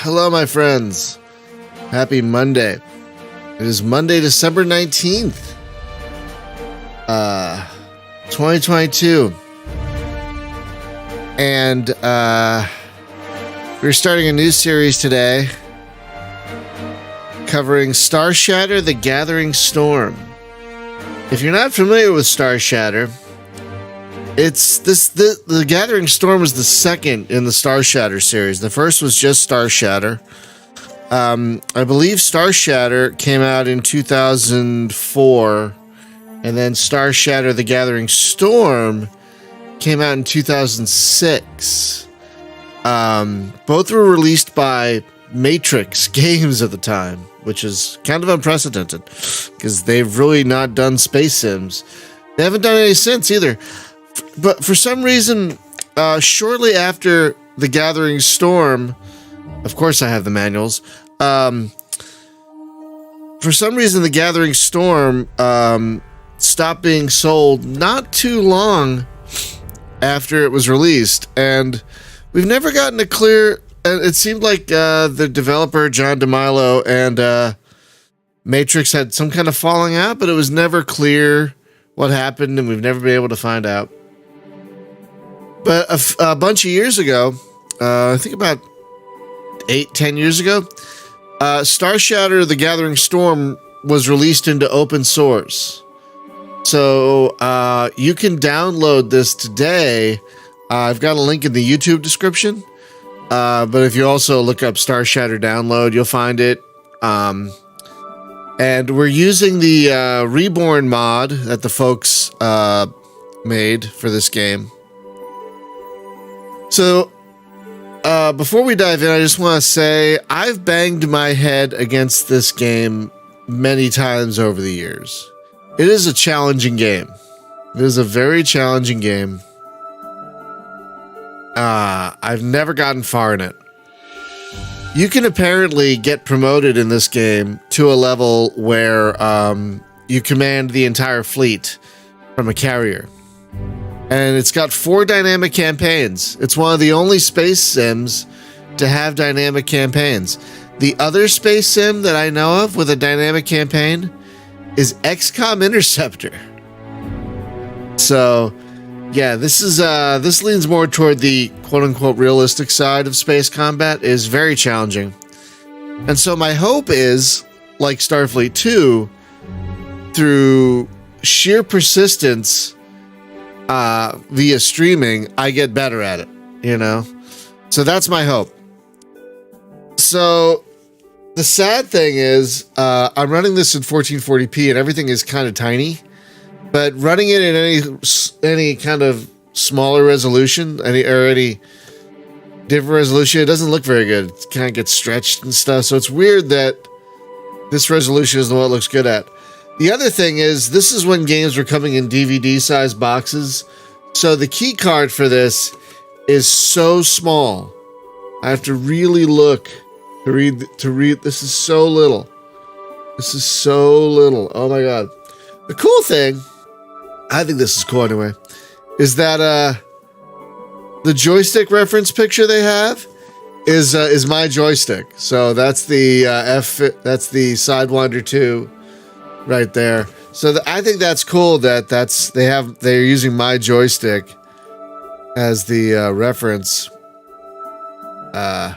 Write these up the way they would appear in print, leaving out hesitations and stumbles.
Hello, my friends. Happy Monday. It is Monday, December 19th, 2022. And we're starting a new series today covering Starshatter, the Gathering Storm. If you're not familiar with Starshatter, the Gathering Storm was the second in the Starshatter series. The first was just Starshatter. I believe Starshatter came out in 2004, and then Starshatter: The Gathering Storm came out in 2006. Both were released by Matrix Games at the time, which is kind of unprecedented because they've really not done space sims. They haven't done any since either. But for some reason, shortly after The Gathering Storm, of course I have the manuals, for some reason The Gathering Storm stopped being sold not too long after it was released, and we've never gotten a clear, it seemed like the developer John DeMilo and Matrix had some kind of falling out, but it was never clear what happened, and we've never been able to find out. But a bunch of years ago, I think about 8-10 years ago, Starshatter: The Gathering Storm was released into open source. So you can download this today. I've got a link in the YouTube description. But if you also look up Starshatter download, you'll find it. And we're using the Reborn mod that the folks made for this game. So, before we dive in, I just want to say I've banged my head against this game many times over the years. It is a challenging game. It is a very challenging game. I've never gotten far in it. You can apparently get promoted in this game to a level where you command the entire fleet from a carrier. And it's got 4 dynamic campaigns. It's one of the only space sims to have dynamic campaigns. The other space sim that I know of with a dynamic campaign is XCOM Interceptor. So, yeah, this leans more toward the quote-unquote realistic side of space combat. It is very challenging. And so my hope is, like Starfleet 2, through sheer persistence via streaming, I get better at it, you know? So that's my hope. So the sad thing is, I'm running this in 1440p and everything is kind of tiny, but running it in any kind of smaller resolution, any different resolution, it doesn't look very good. It kind of gets stretched and stuff. So it's weird that this resolution isn't what it looks good at. The other thing is, this is when games were coming in DVD-sized boxes, so the key card for this is so small. I have to really look to read. This is so little. This is so little. Oh my god. The cool thing, I think this is cool anyway, is that the joystick reference picture they have is my joystick. So that's the that's the Sidewinder 2. Right there. So I think that's cool that they're using my joystick as the reference. Yeah.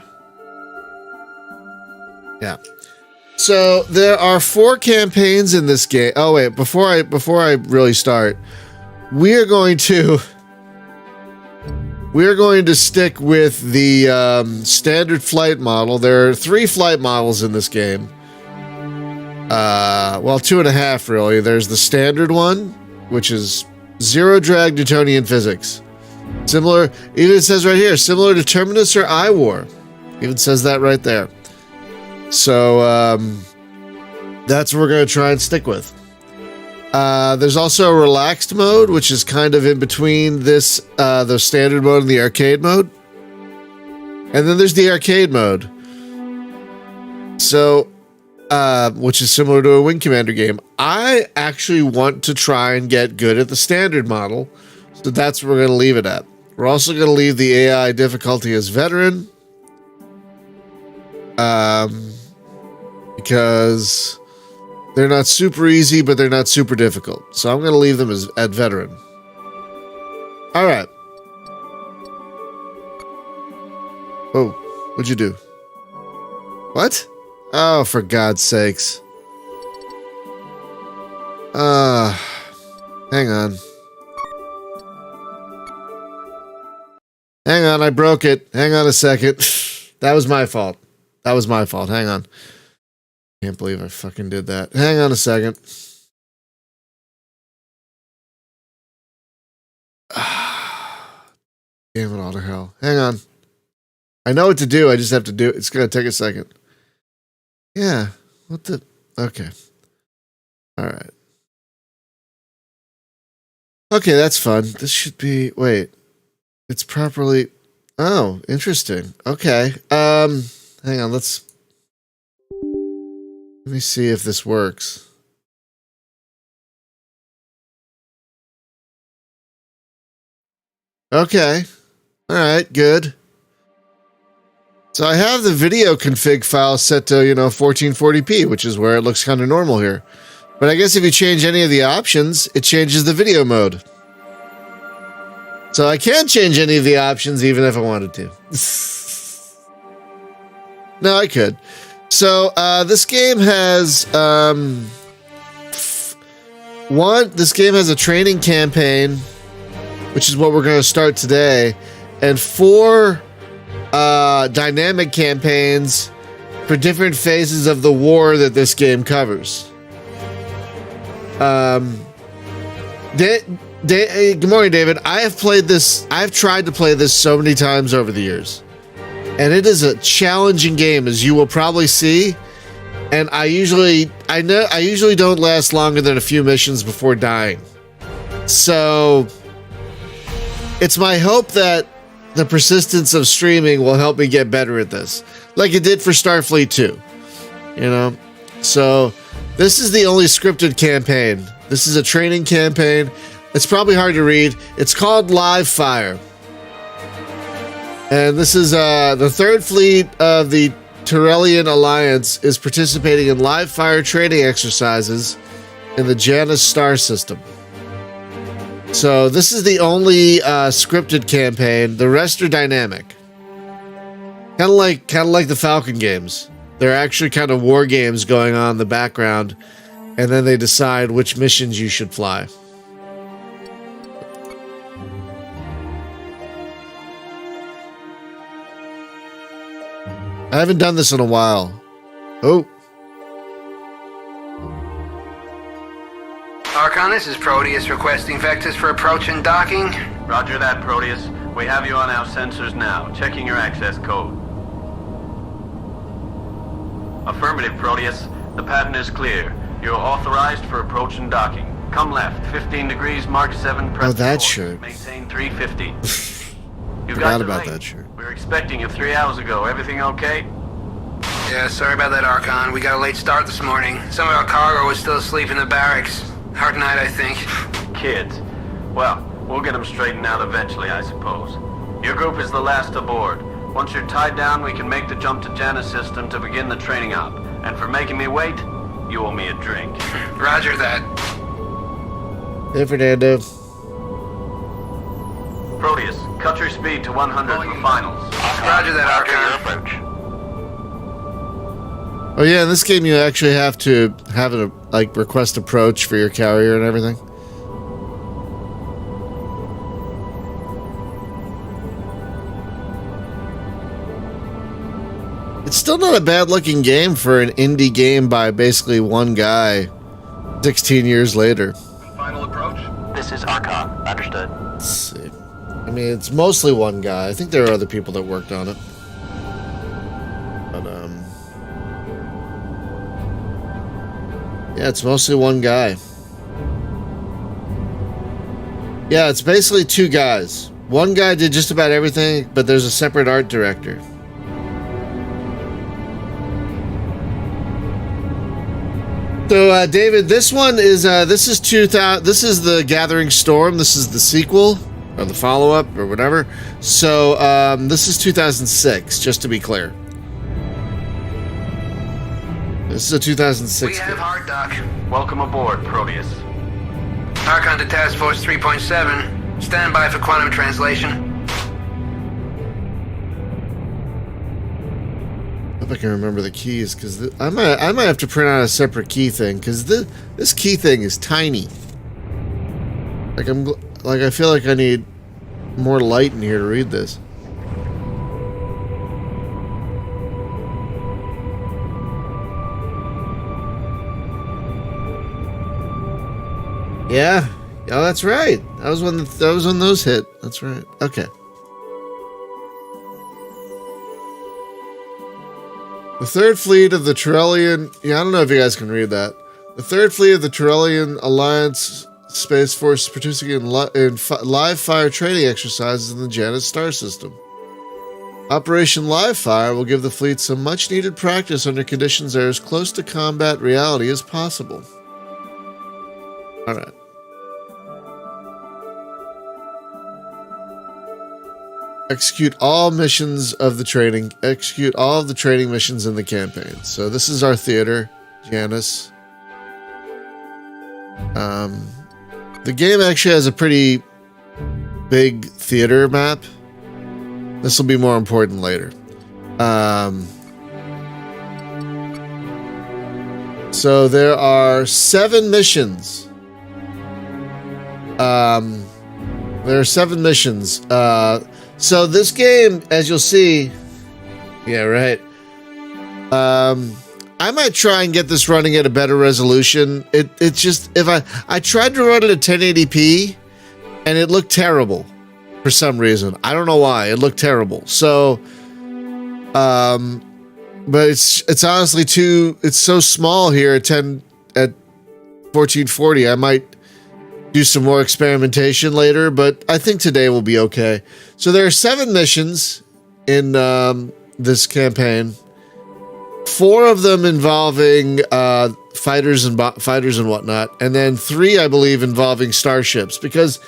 So there are 4 campaigns in this game. Oh wait, before I really start, we are going to stick with the standard flight model. There are 3 flight models in this game. Well, 2.5 really. There's the standard one, which is zero drag Newtonian physics. Similar, even it says right here, similar to Terminus or iWar. Even says that right there. So, that's what we're going to try and stick with. There's also a relaxed mode, which is kind of in between this, the standard mode and the arcade mode. And then there's the arcade mode. So, which is similar to a Wing Commander game. I actually want to try and get good at the standard model, so that's what we're going to leave it at. We're also going to leave the AI difficulty as veteran, because they're not super easy, but they're not super difficult. So I'm going to leave them as at veteran. All right. Oh, what'd you do? What? Oh, for God's sakes. Hang on. Hang on, I broke it. Hang on a second. That was my fault. That was my fault. Hang on. Can't believe I fucking did that. Hang on a second. Damn it all to hell. Hang on. I know what to do. I just have to do it. It's going to take a second. Yeah. What the? Okay. All right. Okay, that's fun. This should be... Wait. It's properly... Oh, interesting. Okay. Hang on. Let me see if this works. Okay. All right, good. So I have the video config file set to, 1440p, which is where it looks kind of normal here. But I guess if you change any of the options, it changes the video mode. So I can't change any of the options even if I wanted to. No, I could. So this game has this game has a training campaign, which is what we're going to start today, and 4 dynamic campaigns for different phases of the war that this game covers. Good morning, David. I have played this. I've tried to play this so many times over the years, and it is a challenging game, as you will probably see. And I usually don't last longer than a few missions before dying. So it's my hope that the persistence of streaming will help me get better at this, like it did for Starfleet 2. So this is the only scripted campaign. This is a training campaign. It's probably hard to read. It's called Live Fire. And this is the 3rd Fleet of the Tyrellian Alliance is participating in live fire training exercises in the Janus star system. So this is the only scripted campaign. The rest are dynamic. Kind of like the Falcon games. They're actually kind of war games going on in the background, and then they decide which missions you should fly. I haven't done this in a while. Oh. Archon, this is Proteus requesting vectors for approach and docking. Roger that, Proteus. We have you on our sensors now. Checking your access code. Affirmative, Proteus. The pattern is clear. You're authorized for approach and docking. Come left, 15 degrees, Mark 7, press Oh, that forward. shirt. Maintain 350. You Forgot got about delayed. that shirt. We were expecting you 3 hours ago. Everything okay? Yeah, sorry about that, Archon. We got a late start this morning. Some of our cargo was still asleep in the barracks. Hard night, I think. Kids. Well, we'll get them straightened out eventually, I suppose. Your group is the last aboard. Once you're tied down, we can make the jump to Janus system to begin the training op. And for making me wait, you owe me a drink. Roger that. Hey, Fernando. Proteus, cut your speed to 100 for finals. Roger that, Archon. Oh yeah, in this game you actually have to have a request approach for your carrier and everything. It's still not a bad looking game for an indie game by basically one guy 16 years later. Final approach? This is Archon. Understood. Let's see. I mean, it's mostly one guy. I think there are other people that worked on it. But, yeah, it's mostly one guy. Yeah, it's basically 2 guys. One guy did just about everything, but there's a separate art director. So, David, this one is this is the Gathering Storm. This is the sequel or the follow-up or whatever. So, this is 2006, just to be clear. This is a 2006 We have game. hard dock. Welcome aboard, Proteus. Archon to Task Force 3.7. Stand by for quantum translation. I hope I can remember the keys, because I might have to print out a separate key thing, because this key thing is tiny. Like I feel like I need more light in here to read this. Yeah, that's right. That was when those hit. That's right. Okay. The third fleet of the Turellian... Yeah, I don't know if you guys can read that. The third fleet of the Turellian Alliance Space Force is participating in live fire training exercises in the Janus star system. Operation Live Fire will give the fleet some much-needed practice under conditions that are as close to combat reality as possible. All right. Execute all of the training missions in the campaign. So this is our theater, Janus. The game actually has a pretty big theater map. This will be more important later. So there are 7 missions. So this game, as you'll see, yeah, right. I might try and get this running at a better resolution. It's just, if I tried to run it at 1080p, and it looked terrible for some reason. I don't know why. It looked terrible. So, but it's honestly it's so small here at 1440. I might do some more experimentation later, but I think today will be okay. So there are 7 missions in this campaign. 4 of them involving fighters and whatnot, and then 3, I believe, involving starships. Because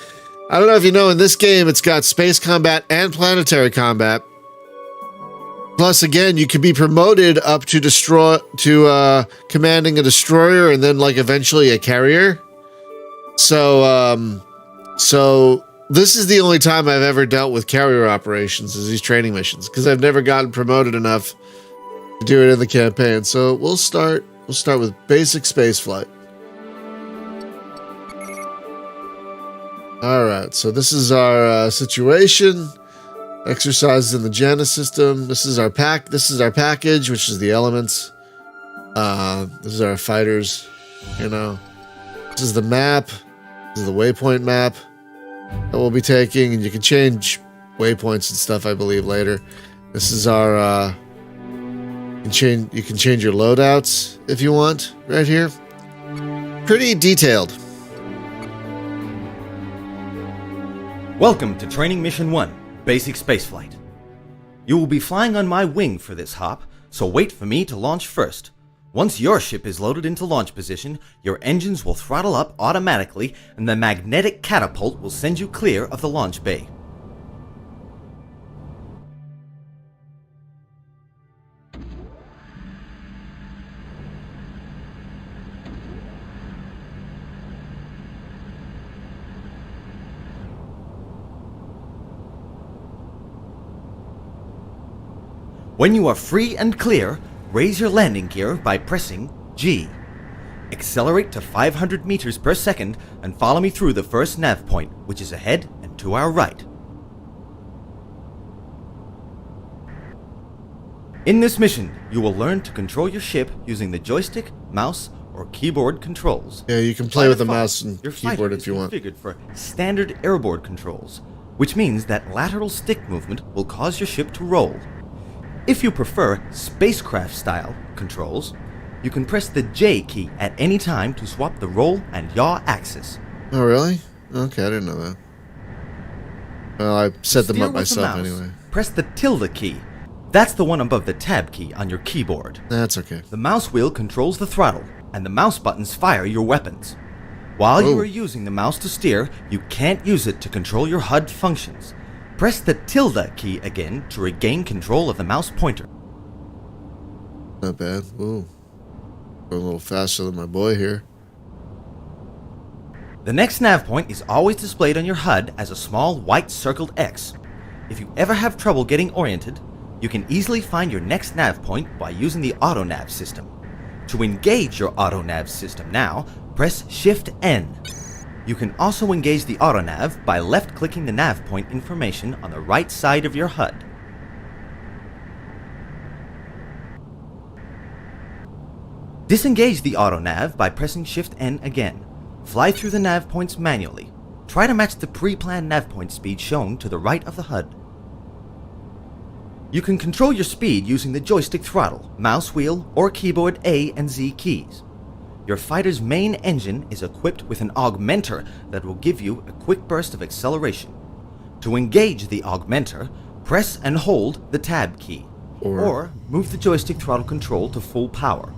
I don't know if you know, in this game, it's got space combat and planetary combat. Plus, again, you can be promoted up to commanding a destroyer, and then eventually a carrier. So this is the only time I've ever dealt with carrier operations, is these training missions, because I've never gotten promoted enough to do it in the campaign. So we'll start with basic spaceflight. All right, so this is our situation. Exercises in the Janus system. This is our package, which is the elements. This is our fighters. This is the map. This is the waypoint map that we'll be taking, and you can change waypoints and stuff, I believe, later. This is our you can change your loadouts if you want right here. Pretty detailed. Welcome to Training Mission 1, Basic Spaceflight. You will be flying on my wing for this hop, so wait for me to launch first. Once your ship is loaded into launch position, your engines will throttle up automatically and the magnetic catapult will send you clear of the launch bay. When you are free and clear, raise your landing gear by pressing G. Accelerate to 500 meters per second and follow me through the first nav point, which is ahead and to our right. In this mission, you will learn to control your ship using the joystick, mouse, or keyboard controls. Yeah, you can play with the mouse and your keyboard if you want. Your fighter is configured for standard airborne controls, which means that lateral stick movement will cause your ship to roll. If you prefer spacecraft-style controls, you can press the J key at any time to swap the roll and yaw axis. Oh, really? Okay, I didn't know that. Well, I set them up myself anyway. Press the tilde key. That's the one above the tab key on your keyboard. That's okay. The mouse wheel controls the throttle, and the mouse buttons fire your weapons. While you are using the mouse to steer, you can't use it to control your HUD functions. Press the tilde key again to regain control of the mouse pointer. Not bad. Ooh. Go a little faster than my boy here. The next nav point is always displayed on your HUD as a small white circled X. If you ever have trouble getting oriented, you can easily find your next nav point by using the auto nav system. To engage your auto nav system now, press Shift N. You can also engage the auto nav by left clicking the nav point information on the right side of your HUD. Disengage the auto nav by pressing Shift N again. Fly through the nav points manually. Try to match the pre-planned nav point speed shown to the right of the HUD. You can control your speed using the joystick throttle, mouse wheel, or keyboard A and Z keys. Your fighter's main engine is equipped with an augmenter that will give you a quick burst of acceleration. To engage the augmenter, press and hold the Tab key, or move the joystick throttle control to full power.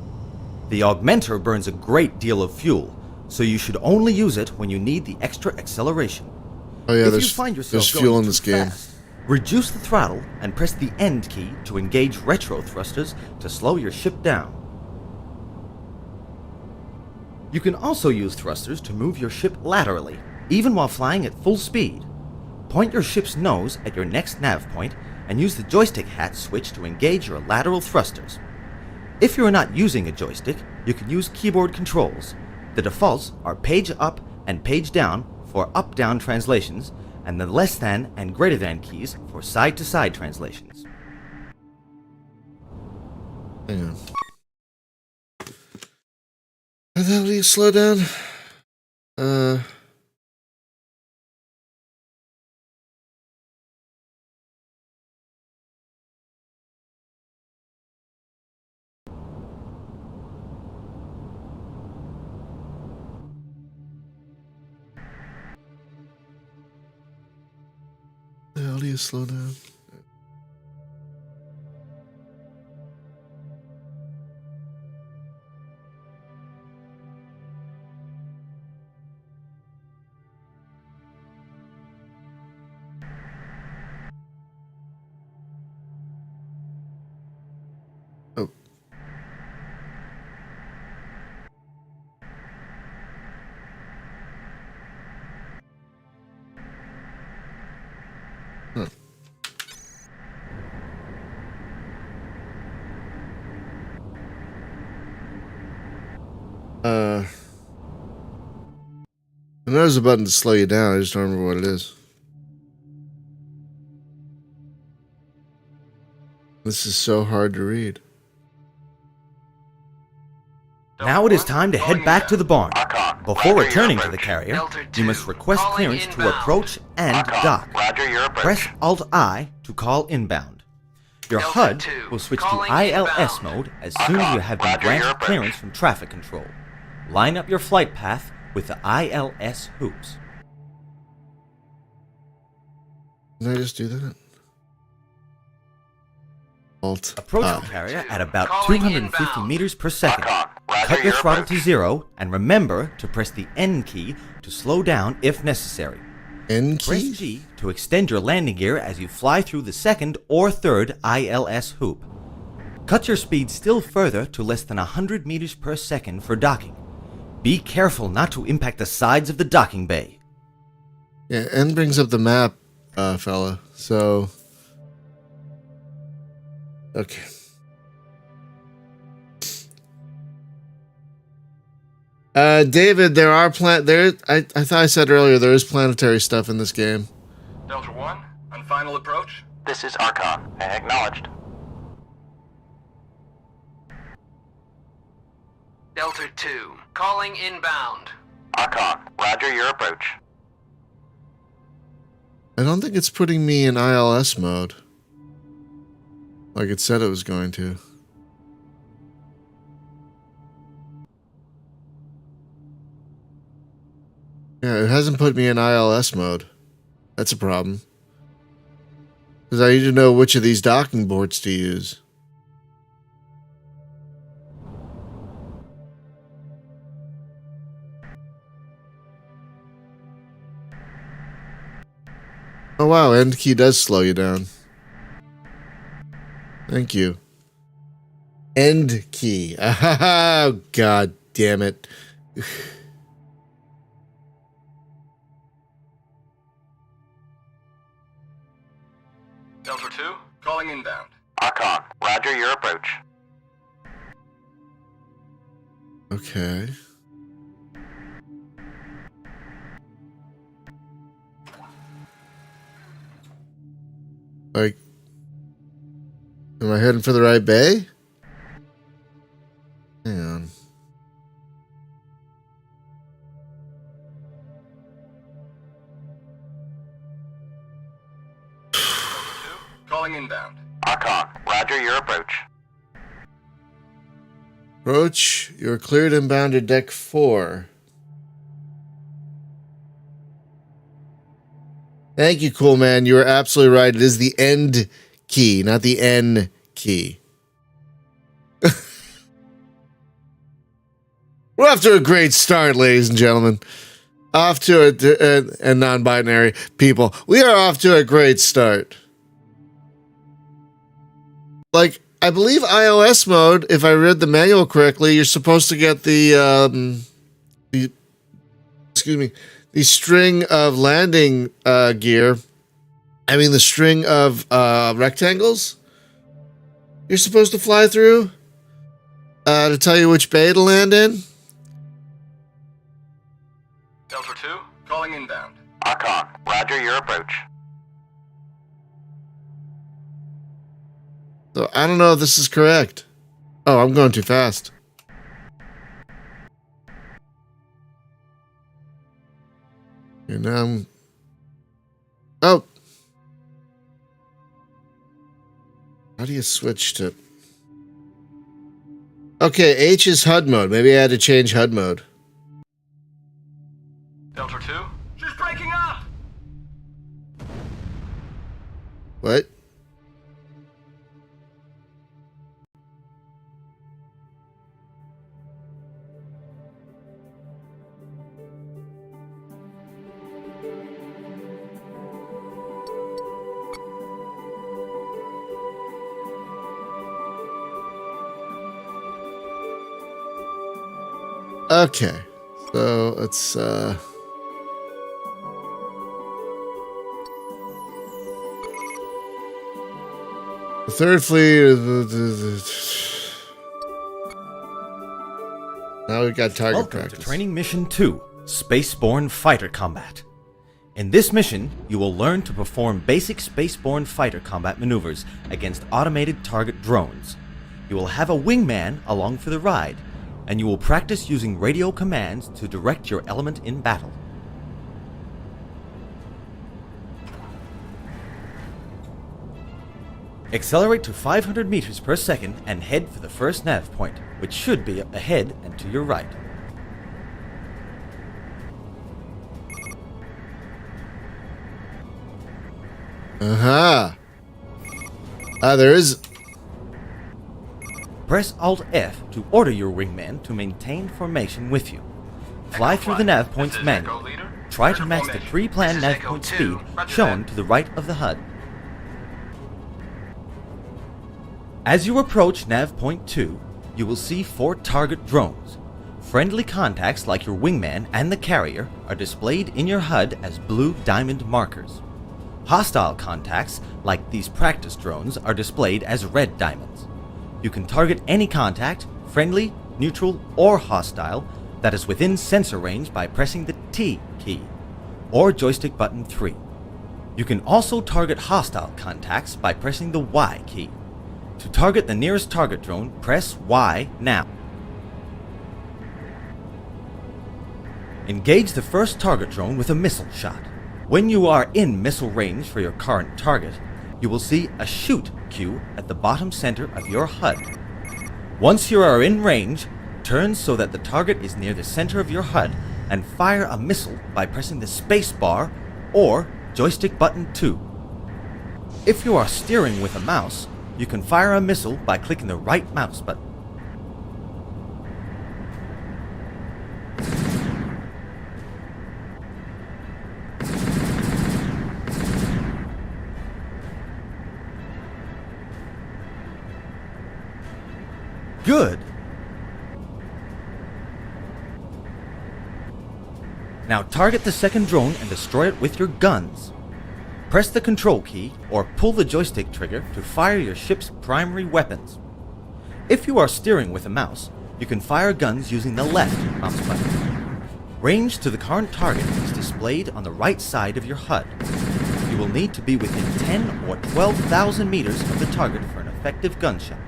The augmenter burns a great deal of fuel, so you should only use it when you need the extra acceleration. Oh yeah, If there's, you find yourself there's going fuel in too this game. fast, reduce the throttle and press the End key to engage retro thrusters to slow your ship down. You can also use thrusters to move your ship laterally, even while flying at full speed. Point your ship's nose at your next nav point and use the joystick hat switch to engage your lateral thrusters. If you are not using a joystick, you can use keyboard controls. The defaults are page up and page down for up-down translations, and the less than and greater than keys for side-to-side translations. Hang on. How the hell do you slow down? How do you slow down? Oh. Huh. I know there's a button to slow you down, I just don't remember what it is. This is so hard to read. Now it is time to head back to the barn. Before returning to the carrier, you must request clearance to approach and dock. Roger your approach. Press Alt-I to call inbound. Your HUD will switch to ILS mode as soon as you have been granted clearance from traffic control. Line up your flight path with the ILS hoops. Did I just do that? Alt. Approach the carrier at about 250 meters per second. Cut your throttle to 0 and remember to press the N key to slow down if necessary. N Press key? G to extend your landing gear as you fly through the second or third ILS hoop. Cut your speed still further to less than 100 meters per second for docking. Be careful not to impact the sides of the docking bay. Yeah, N brings up the map, fella. So, okay. David, there are I thought I said earlier there is planetary stuff in this game. Delta 1, on final approach. This is Archon. Acknowledged. Delta 2, calling inbound. Archon, roger your approach. I don't think it's putting me in ILS mode, like it said it was going to. Yeah, it hasn't put me in ILS mode. That's a problem. Because I need to know which of these docking boards to use. Oh wow, End key does slow you down. Thank you. End key. Oh, God damn it. Delta 2, calling inbound. Archon, roger your approach. Okay. Like, am I heading for the right bay? Hang on. Calling inbound. Archon, roger your approach. Approach. You're cleared inbound to deck 4. Thank you, cool man. You are absolutely right. It is the end key, not the N key. We're off to a great start, ladies and gentlemen. Off to a non-binary people. We are off to a great start. Like, I believe iOS mode, if I read the manual correctly, you're supposed to get the string of landing gear. I mean, the string of rectangles you're supposed to fly through to tell you which bay to land in. Delta 2, calling inbound. Archon, roger your approach. So I don't know if this is correct. Oh, I'm going too fast. And now I'm... Oh! How do you switch to... Okay, H is HUD mode. Maybe I had to change HUD mode. Delta 2, she's breaking up! What? Okay, so let's the third fleet. Now we've got target Welcome practice. to Training Mission 2, Spaceborne Fighter Combat. In this mission, you will learn to perform basic spaceborne fighter combat maneuvers against automated target drones. You will have a wingman along for the ride, and you will practice using radio commands to direct your element in battle. Accelerate to 500 meters per second and head for the first nav point, which should be ahead and to your right. There is... Press Alt-F to order your wingman to maintain formation with you. Fly through the nav points manually. Try to match the pre-planned nav point speed shown to the right of the HUD. As you approach nav point 2, you will see 4 target drones. Friendly contacts like your wingman and the carrier are displayed in your HUD as blue diamond markers. Hostile contacts like these practice drones are displayed as red diamonds. You can target any contact, friendly, neutral, or hostile, that is within sensor range by pressing the T key, or joystick button 3. You can also target hostile contacts by pressing the Y key. To target the nearest target drone, press Y now. Engage the first target drone with a missile shot. When you are in missile range for your current target, you will see a shoot cue at the bottom center of your HUD. Once you are in range, turn so that the target is near the center of your HUD and fire a missile by pressing the space bar or joystick button 2. If you are steering with a mouse, you can fire a missile by clicking the right mouse button. Good. Now target the second drone and destroy it with your guns. Press the control key or pull the joystick trigger to fire your ship's primary weapons. If you are steering with a mouse, you can fire guns using the left mouse button. Range to the current target is displayed on the right side of your HUD. You will need to be within 10 or 12,000 meters of the target for an effective gunshot.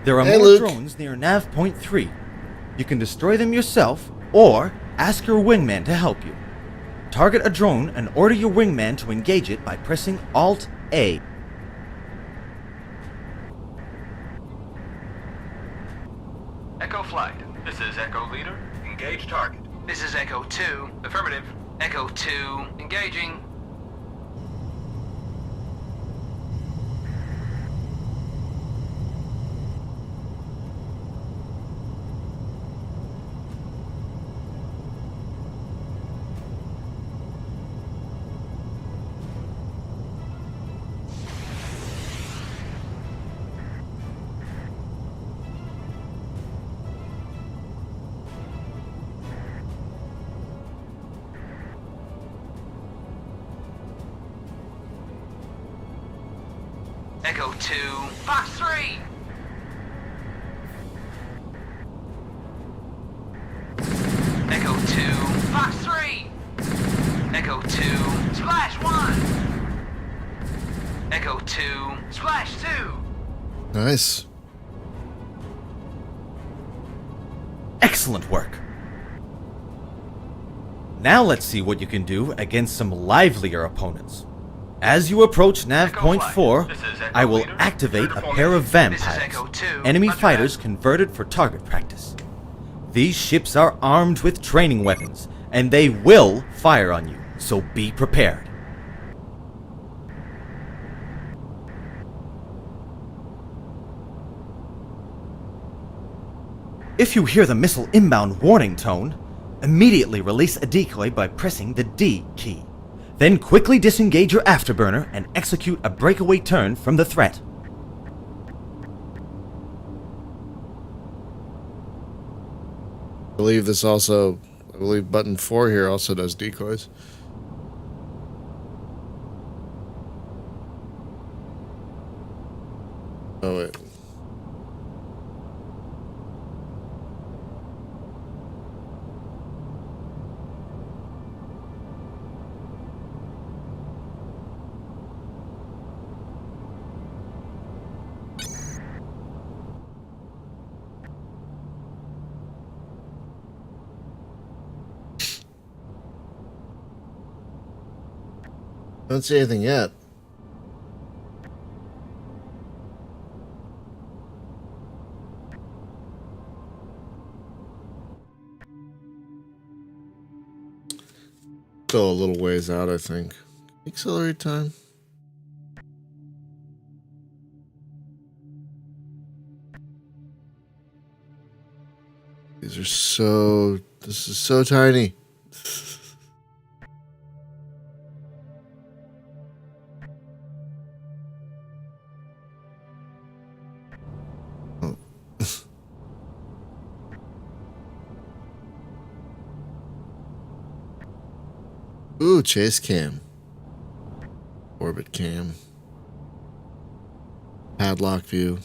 There are Hey, more Luke. drones near Nav Point 3. You can destroy them yourself, or ask your wingman to help you. Target a drone and order your wingman to engage it by pressing Alt-A. Echo Flight. This is Echo Leader. Engage target. This is Echo 2. Affirmative. Echo 2. Engaging. Echo 2. Fox 3. Echo 2. Fox 3. Echo 2. Splash 1. Echo 2. Splash 2. Nice. Excellent work! Now let's see what you can do against some livelier opponents. As you approach Nav Echo Point Flight. 4, This is Echo I will Leader. activate a Clear to pair of This is vampires, Echo 2. enemy Roger fighters that. converted for target practice. These ships are armed with training weapons, and they will fire on you, so be prepared. If you hear the missile inbound warning tone, immediately release a decoy by pressing the D key. Then quickly disengage your afterburner and execute a breakaway turn from the threat. I believe button 4 here also does decoys. Oh wait. Don't see anything yet. Still a little ways out, I think. Accelerate time. These are so... This is so tiny. Oh. Ooh, chase cam. Orbit cam. Padlock view.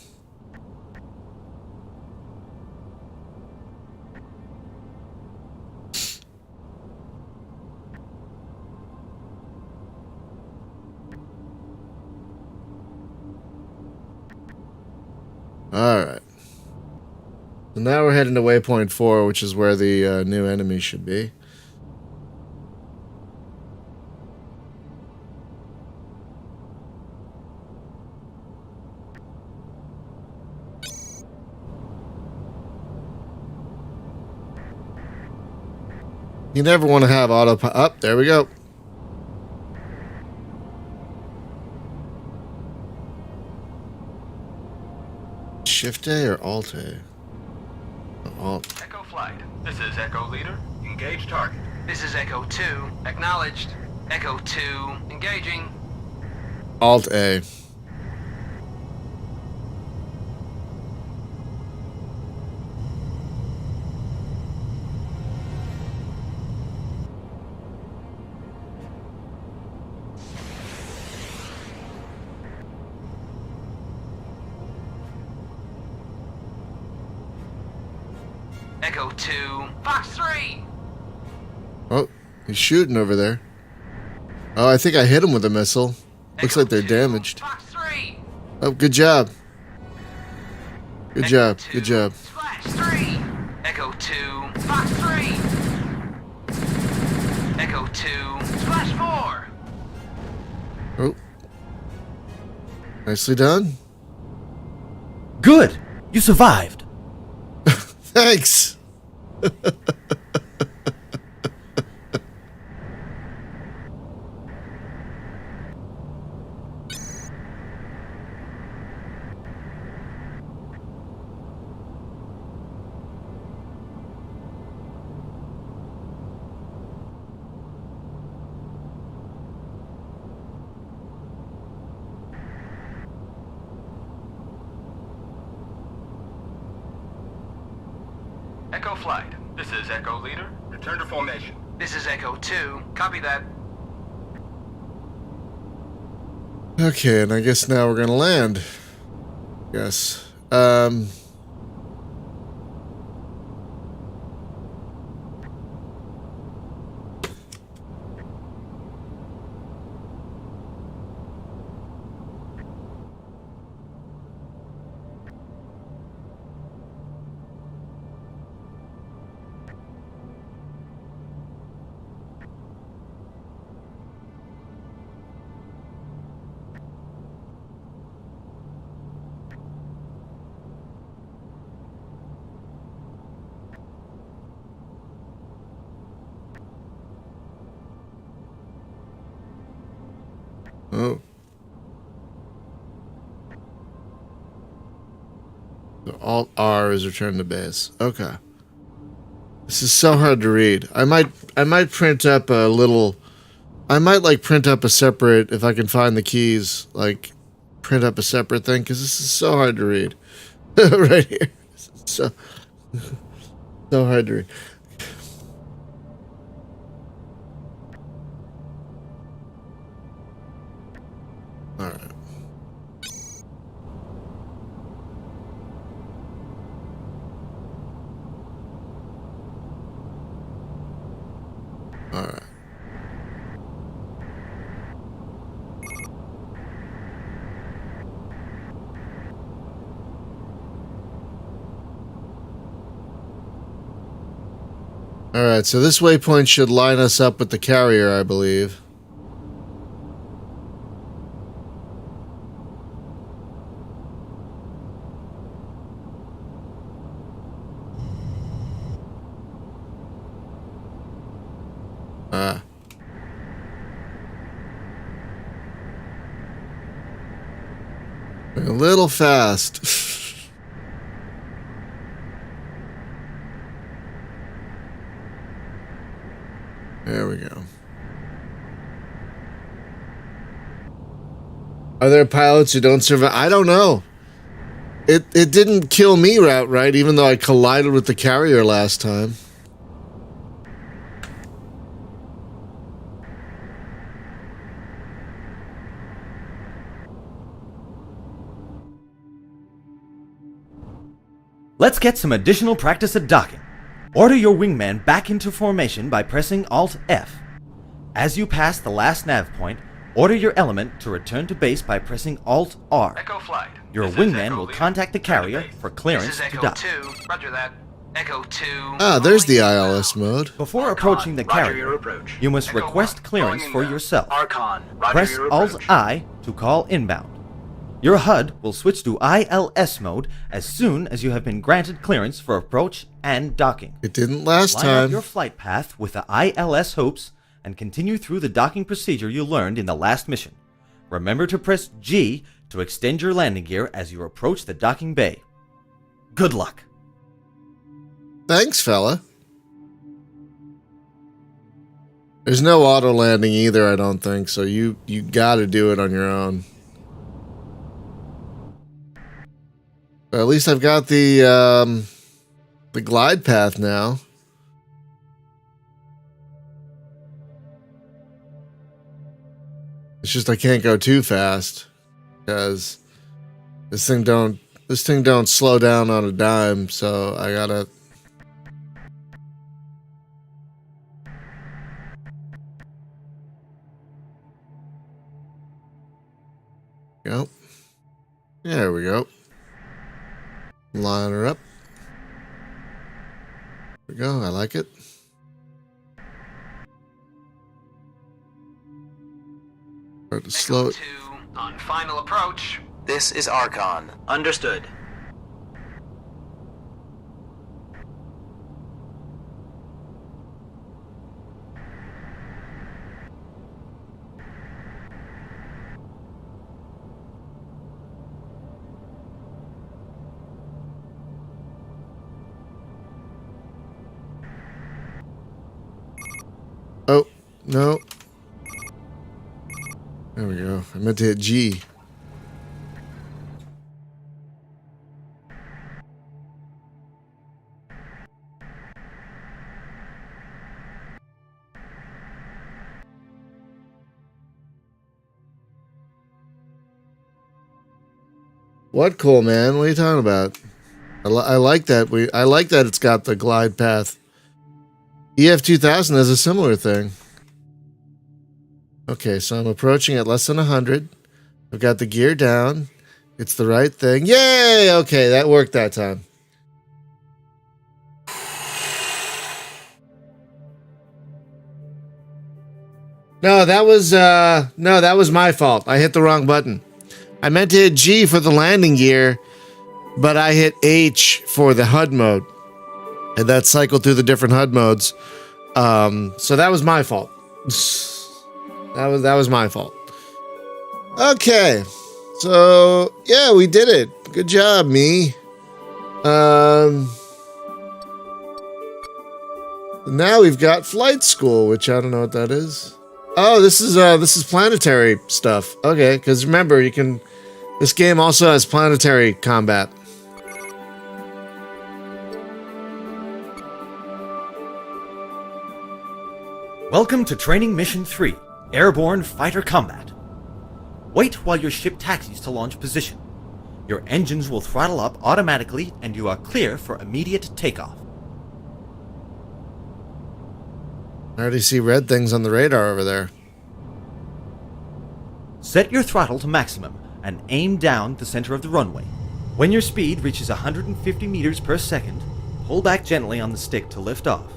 All right. So now we're heading to waypoint 4, which is where the new enemy should be. You never want to have autopilot. Up, there we go. Shift A or Alt A? Alt. Echo Flight. This is Echo Leader. Engage target. This is Echo 2. Acknowledged. Echo 2. Engaging. Alt A. Echo 2. Fox 3. Oh, he's shooting over there. Oh, I think I hit him with a missile. Looks like they're damaged. Fox 3. Oh, good job. Good job. Good job. Splash 3. Echo 2. Fox 3. Echo 2. Splash 4. Oh. Nicely done. Good! You survived! Thanks. Echo Flight. This is Echo Leader. Return to formation. This is Echo 2. Copy that. Okay, and I guess now we're gonna land. Yes. Oh. So Alt R is return to base. Okay. This is so hard to read. I might print up a little. I might like print up a separate, if I can find the keys, like print up a separate thing, because this is so hard to read. Right here. So hard to read. All right. All right. All right, so this waypoint should line us up with the carrier, I believe. A little fast. There we go. Are there pilots who don't survive? I don't know. It didn't kill me outright, even though I collided with the carrier last time. Let's get some additional practice at docking. Order your wingman back into formation by pressing Alt-F. As you pass the last nav point, order your element to return to base by pressing Alt-R. Echo Flight. Your This is wingman Echo will Leader. contact the Return to carrier base. for This clearance is to Echo dock. 2. Roger that. Echo 2. Ah, there's the calling ILS mode. Before Archon, approaching the roger carrier, your approach. you must Echo request 1, clearance calling for inbound. yourself. Archon, roger Press your approach. Alt-I to call inbound. Your HUD will switch to ILS mode as soon as you have been granted clearance for approach and docking. It didn't last Line time. up your flight path with the ILS hopes and continue through the docking procedure you learned in the last mission. Remember to press G to extend your landing gear as you approach the docking bay. Good luck. Thanks, fella. There's no auto landing either, I don't think, so you gotta do it on your own. But at least I've got the glide path now. It's just I can't go too fast because this thing don't slow down on a dime, so I gotta. Go. There we go. Line her up. There we go. I like it. Start to slow it. Echo 2 on final approach. This is Archon. Understood. Oh, no. There we go. I meant to hit G. What cool, man? What are you talking about? I like that. I like that it's got the glide path. EF 2000 has a similar thing. Okay, so I'm approaching at less than 100. I've got the gear down. It's the right thing. Yay! Okay, that worked that time. No, that was my fault. I hit the wrong button. I meant to hit G for the landing gear, but I hit H for the HUD mode. And that cycled through the different HUD modes. So that was my fault. That was my fault. Okay. So yeah, we did it. Good job, me. Now we've got flight school, which I don't know what that is. Oh, this is planetary stuff. Okay, because remember, this game also has planetary combat. Welcome to Training Mission 3, Airborne Fighter Combat. Wait while your ship taxis to launch position. Your engines will throttle up automatically and you are clear for immediate takeoff. I already see red things on the radar over there. Set your throttle to maximum and aim down the center of the runway. When your speed reaches 150 meters per second, pull back gently on the stick to lift off.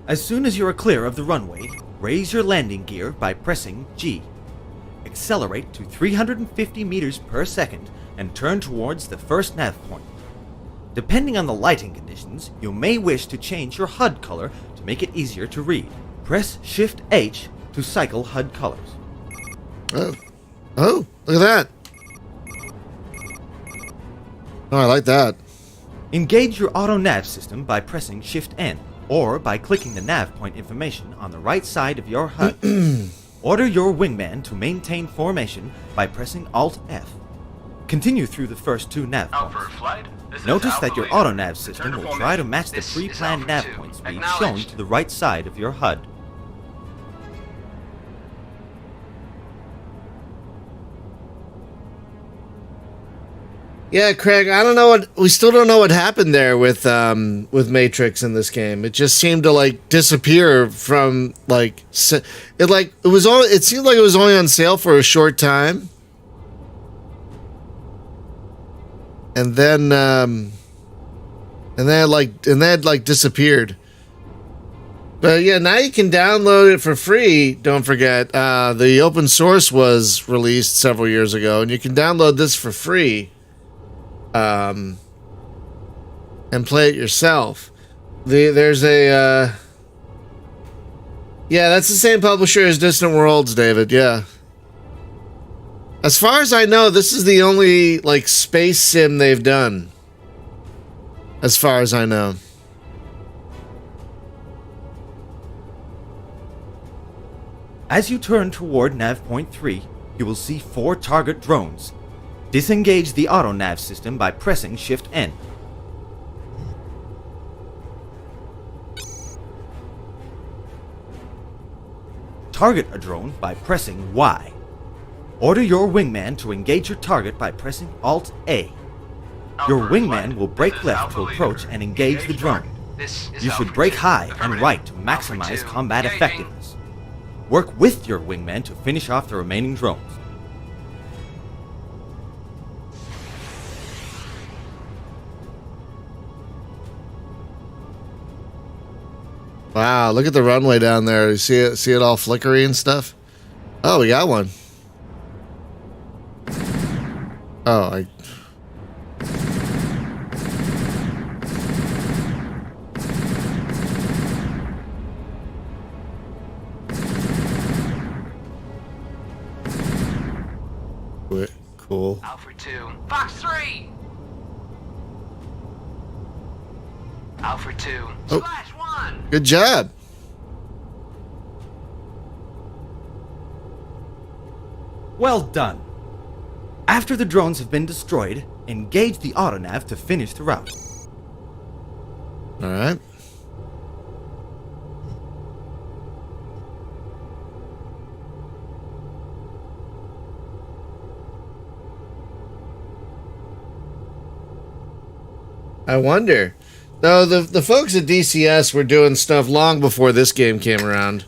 As soon as you are clear of the runway, raise your landing gear by pressing G. Accelerate to 350 meters per second and turn towards the first nav point. Depending on the lighting conditions, you may wish to change your HUD color to make it easier to read. Press Shift H to cycle HUD colors. Oh, look at that. Oh, I like that. Engage your auto nav system by pressing Shift N or by clicking the nav point information on the right side of your HUD. Order your wingman to maintain formation by pressing Alt F. Continue through the first two nav Out points. for a flight? This is Notice Alpha that your Leader. auto nav Return system to will formation. try to match the This is pre-planned Alpha nav 2. point speed Acknowledged. shown to the right side of your HUD. Yeah, Craig, we still don't know what happened there with Matrix in this game. It just seemed to like disappear from it seemed like it was only on sale for a short time. And then and they had disappeared. But yeah, now you can download it for free. Don't forget, the open source was released several years ago, and you can download this for free, and play it yourself. There's a, yeah, that's the same publisher as Distant Worlds, David. Yeah. As far as I know, this is the only space sim they've done. As far as I know. As you turn toward Nav Point 3, you will see 4 target drones. Disengage the auto nav system by pressing Shift N. Target a drone by pressing Y. Order your wingman to engage your target by pressing Alt A. Your wingman will brake left to approach and engage the drone. You should brake high and right to maximize combat effectiveness. Work with your wingman to finish off the remaining drones. Wow, look at the runway down there. You see it all flickery and stuff? Oh, we got one. Oh, cool. Alpha 2. Fox 3! Alpha 2. Oh. Slash 1! Good job. Well done. After the drones have been destroyed, engage the autonav to finish the route. All right. I wonder. Though the folks at DCS were doing stuff long before this game came around.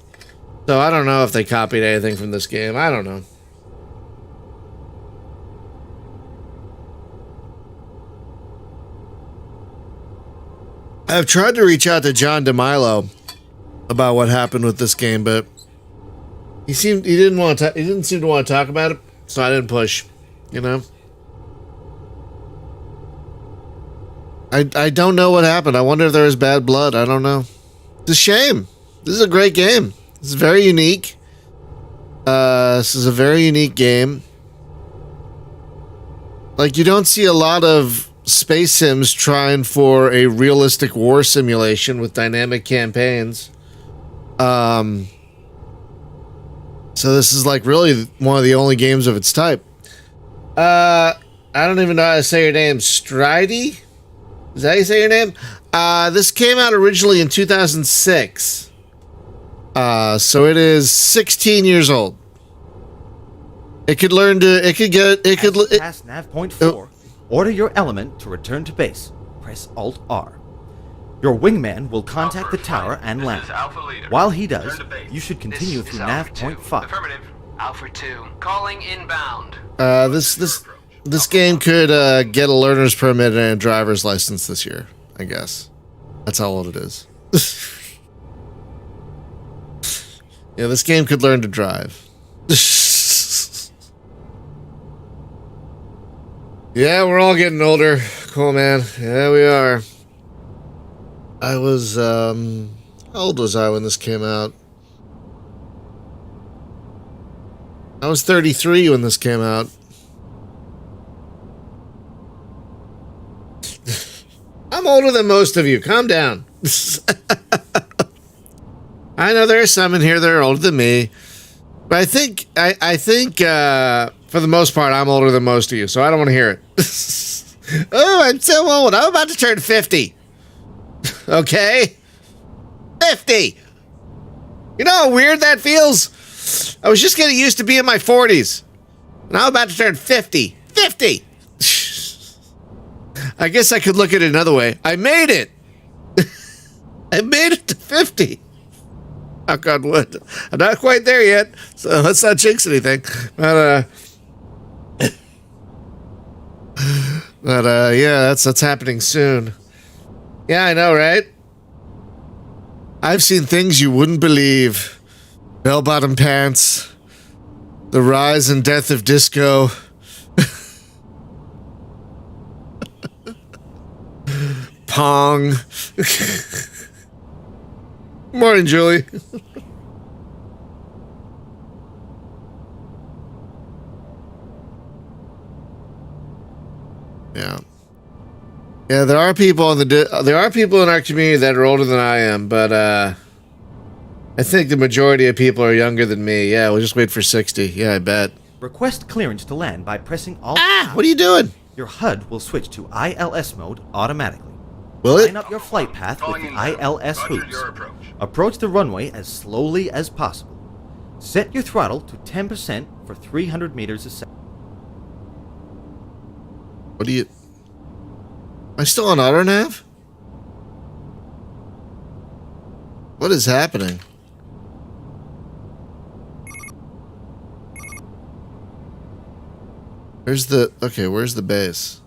So I don't know if they copied anything from this game. I don't know. I've tried to reach out to John DeMilo about what happened with this game, but he didn't seem to want to talk about it, so I didn't push, you know? I don't know what happened. I wonder if there was bad blood. I don't know. It's a shame. This is a great game. This is very unique. This is a very unique game. Like, you don't see a lot of space sims trying for a realistic war simulation with dynamic campaigns. So this is like really one of the only games of its type. I don't even know how to say your name. Stridey? Is that how you say your name? This came out originally in 2006. So it is 16 years old. It could learn to. It could get. It could. Past nav point 4. Order your element to return to base. Press Alt R. Your wingman will contact the tower and land. While he does, you should continue through nav point 5. Affirmative. Alpha 2. Calling inbound. This game could get a learner's permit and a driver's license this year, I guess. That's how old it is. Yeah, this game could learn to drive. Yeah, we're all getting older. Cool, man. Yeah, we are. I was, how old was I when this came out? I was 33 when this came out. I'm older than most of you. Calm down. I know there are some in here that are older than me, but I think for the most part I'm older than most of you, so I don't want to hear it. Oh, I'm so old. I'm about to turn 50. Okay, 50. You know how weird that feels? I was just getting used to being in my 40s. Now I'm about to turn 50. 50. I guess I could look at it another way. I made it. I made it to 50. Knock on wood. I'm not quite there yet, so let's not jinx anything. But yeah, that's happening soon. Yeah, I know, right? I've seen things you wouldn't believe. Bell-bottom pants. The rise and death of disco. Pong. Morning, Julie. Yeah. Yeah, there are people in our community that are older than I am, but I think the majority of people are younger than me. Yeah, we'll just wait for 60. Yeah, I bet. Request clearance to land by pressing Alt. What are you doing? Your HUD will switch to ILS mode automatically. Will it? Line up your flight path with the ILS hoops. Approach the runway as slowly as possible. Set your throttle to 10% for 300 meters a second. What do you... Am I still on auto nav? What is happening? Where's the... Okay, where's the base?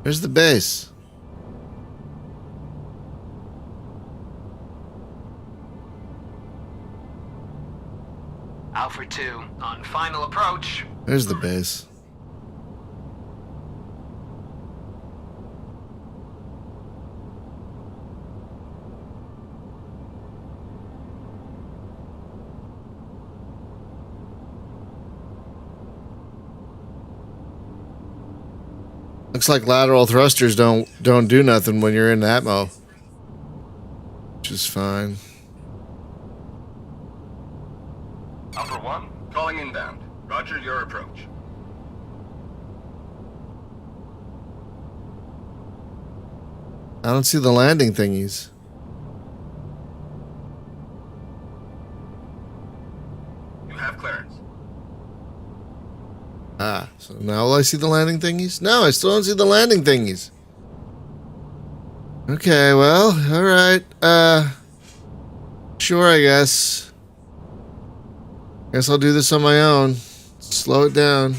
Where's the base? Alpha 2, on final approach. There's the base. Looks like lateral thrusters don't do nothing when you're in Atmo. Which is fine. Alpha 1, calling inbound. Roger your approach. I don't see the landing thingies. You have clearance. Ah, so now will I see the landing thingies? No, I still don't see the landing thingies. Okay, well, alright. Sure, I guess. Guess I'll do this on my own. Slow it down.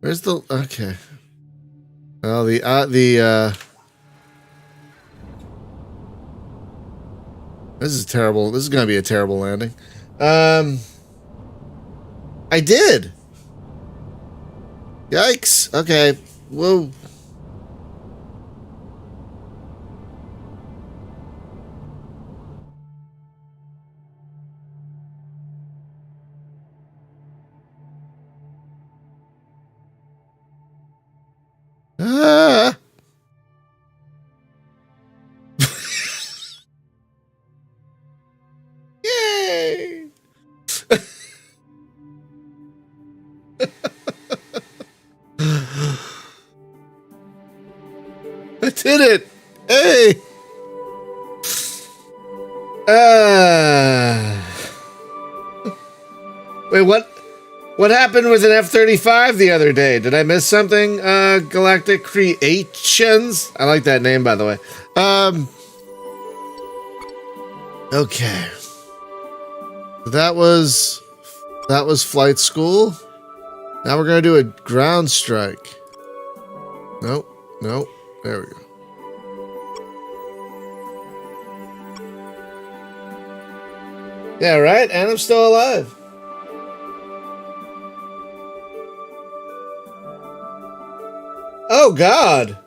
Where's the... Okay. Well, this is terrible. This is going to be a terrible landing. I did. Yikes. Okay. Whoa. Ah. Yay. I did it. Hey. Wait, what? What happened with an F-35 the other day? Did I miss something? Galactic Creations? I like that name, by the way. Okay. That was flight school. Now we're gonna do a ground strike. Nope. Nope. There we go. Yeah, right? And I'm still alive. Oh, God.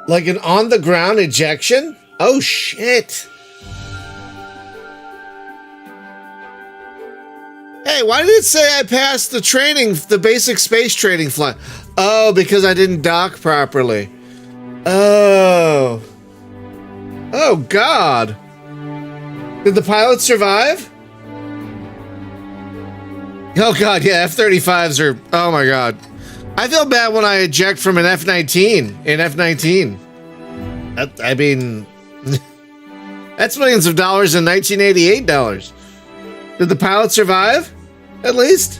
Like an on-the-ground ejection? Oh, shit. Hey, why did it say I passed the training, the basic space training flight? Oh, because I didn't dock properly. Oh. Oh, God. Did the pilot survive? Oh, God, yeah, F-35s are... Oh, my God. I feel bad when I eject from an F-19 in F-19. I mean... That's millions of dollars in 1988 dollars. Did the pilot survive? At least?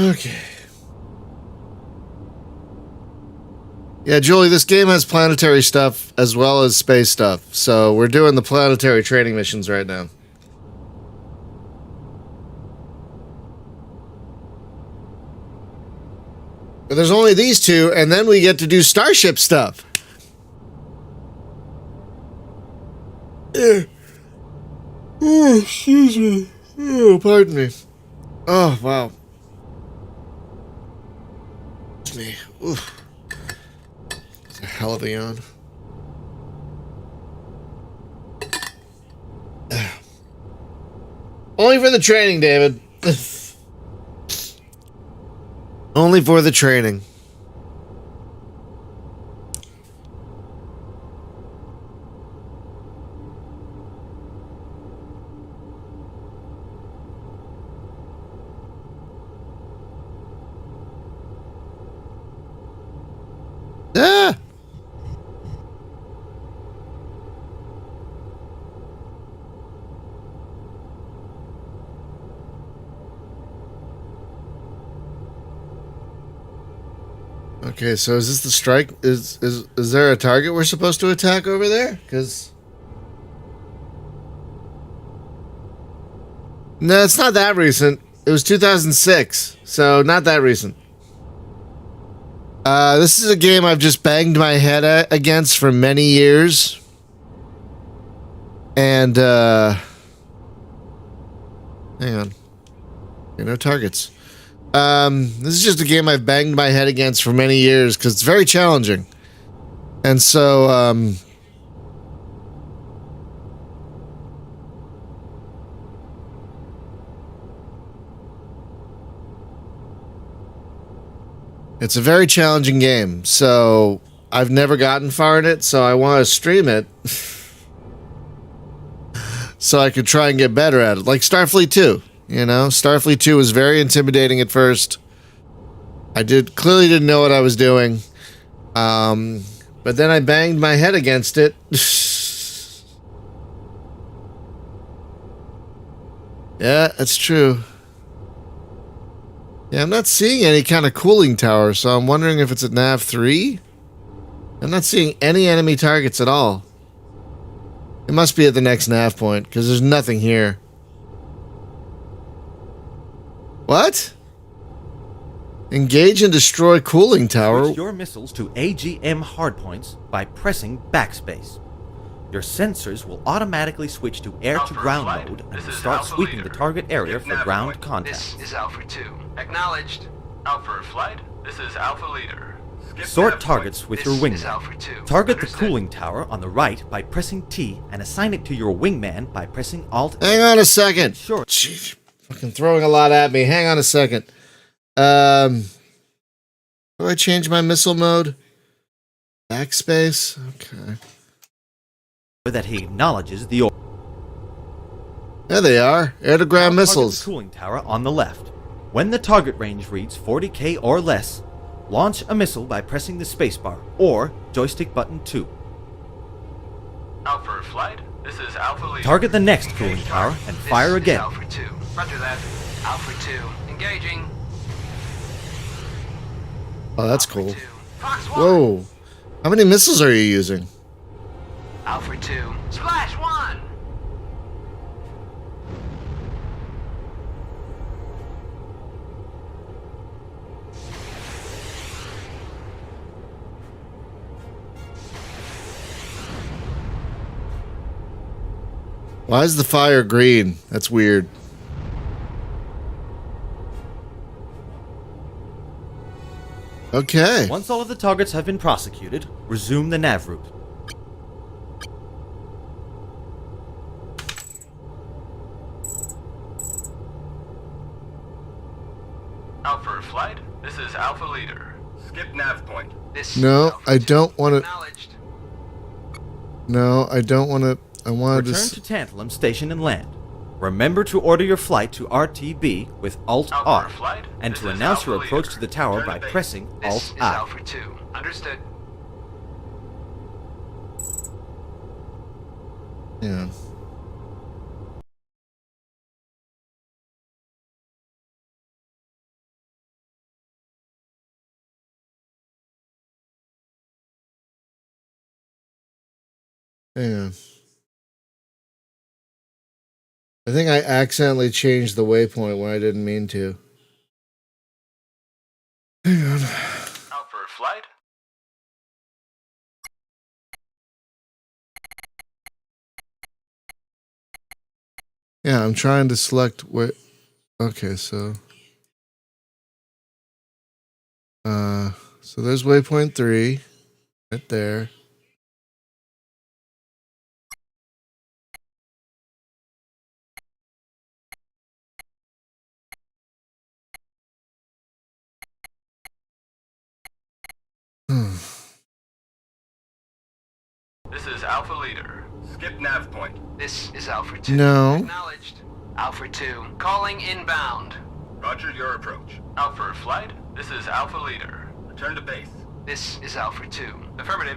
Okay. Yeah, Julie, this game has planetary stuff as well as space stuff. So we're doing the planetary training missions right now. But there's only these two, and then we get to do Starship stuff. Oh, excuse me. Oh, pardon me. Oh, wow. Excuse me. Oof. It's a hell of a yawn. Only for the training, David. Only for the training. Ah! Okay, so is this the strike? Is there a target we're supposed to attack over there? Because no, it's not that recent. It was 2006, so not that recent. This is a game I've just banged my head against for many years, and hang on, okay, no targets. This is just a game I've banged my head against for many years because it's very challenging. And so, it's a very challenging game. So, I've never gotten far in it, so I want to stream it so I could try and get better at it. Like Starfleet 2. You know, Starfleet 2 was very intimidating at first. I clearly didn't know what I was doing. But then I banged my head against it. Yeah, that's true. Yeah, I'm not seeing any kind of cooling tower, so I'm wondering if it's at Nav 3? I'm not seeing any enemy targets at all. It must be at the next nav point, because there's nothing here. What? Engage and destroy cooling tower. Switch your missiles to AGM hardpoints by pressing backspace. Your sensors will automatically switch to air-to-ground mode and will start sweeping the target area for ground contact. This is Alpha 2. Acknowledged. Alpha Flight, this is Alpha Leader. Skip Sort nav targets with your This is wingman. Alpha 2. Target the Understood. cooling tower on the right by pressing T and assign it to your wingman by pressing Alt. Hang on a second. Sure. Jeez, fucking throwing a lot at me. Hang on a second. Do I change my missile mode? Backspace? Okay. That he acknowledges the order. There they are. Air-to-ground Target missiles. the cooling tower on the left. When the target range reads 40k or less, launch a missile by pressing the spacebar or joystick button 2. Alpha Flight, this is Alpha Leader. Target the next cooling tower and This fire is again. Alpha 2. Roger that. Alpha 2. Engaging. Oh, that's Alpha cool. 2. Fox 1. Whoa. How many missiles are you using? Alpha 2. Splash 1. Why is the fire green? That's weird. Okay. Once all of the targets have been prosecuted, resume the nav route. Alpha Flight, this is Alpha Leader. Skip nav point. This No, is Alpha I 2. don't want to. Acknowledged. No, I don't want to. I wanted Return to. to Tantalum Station and land. Remember to order your flight to RTB with Alt Alpha R, Flight, and this to is announce Alpha your approach Leader. to the tower Return by to base. pressing This Alt is I. Alpha 2. Understood. Yeah. Hang on. I think I accidentally changed the waypoint when I didn't mean to. Hang on. Out for a flight? Yeah, I'm trying to select where. Okay, so. So there's waypoint 3. Right there. This is Alpha Leader. Skip nav point. This is Alpha 2. No. Acknowledged. Alpha 2. Calling inbound. Roger your approach. Out for a flight? This is Alpha Leader. Return to base. This is Alpha 2. Affirmative.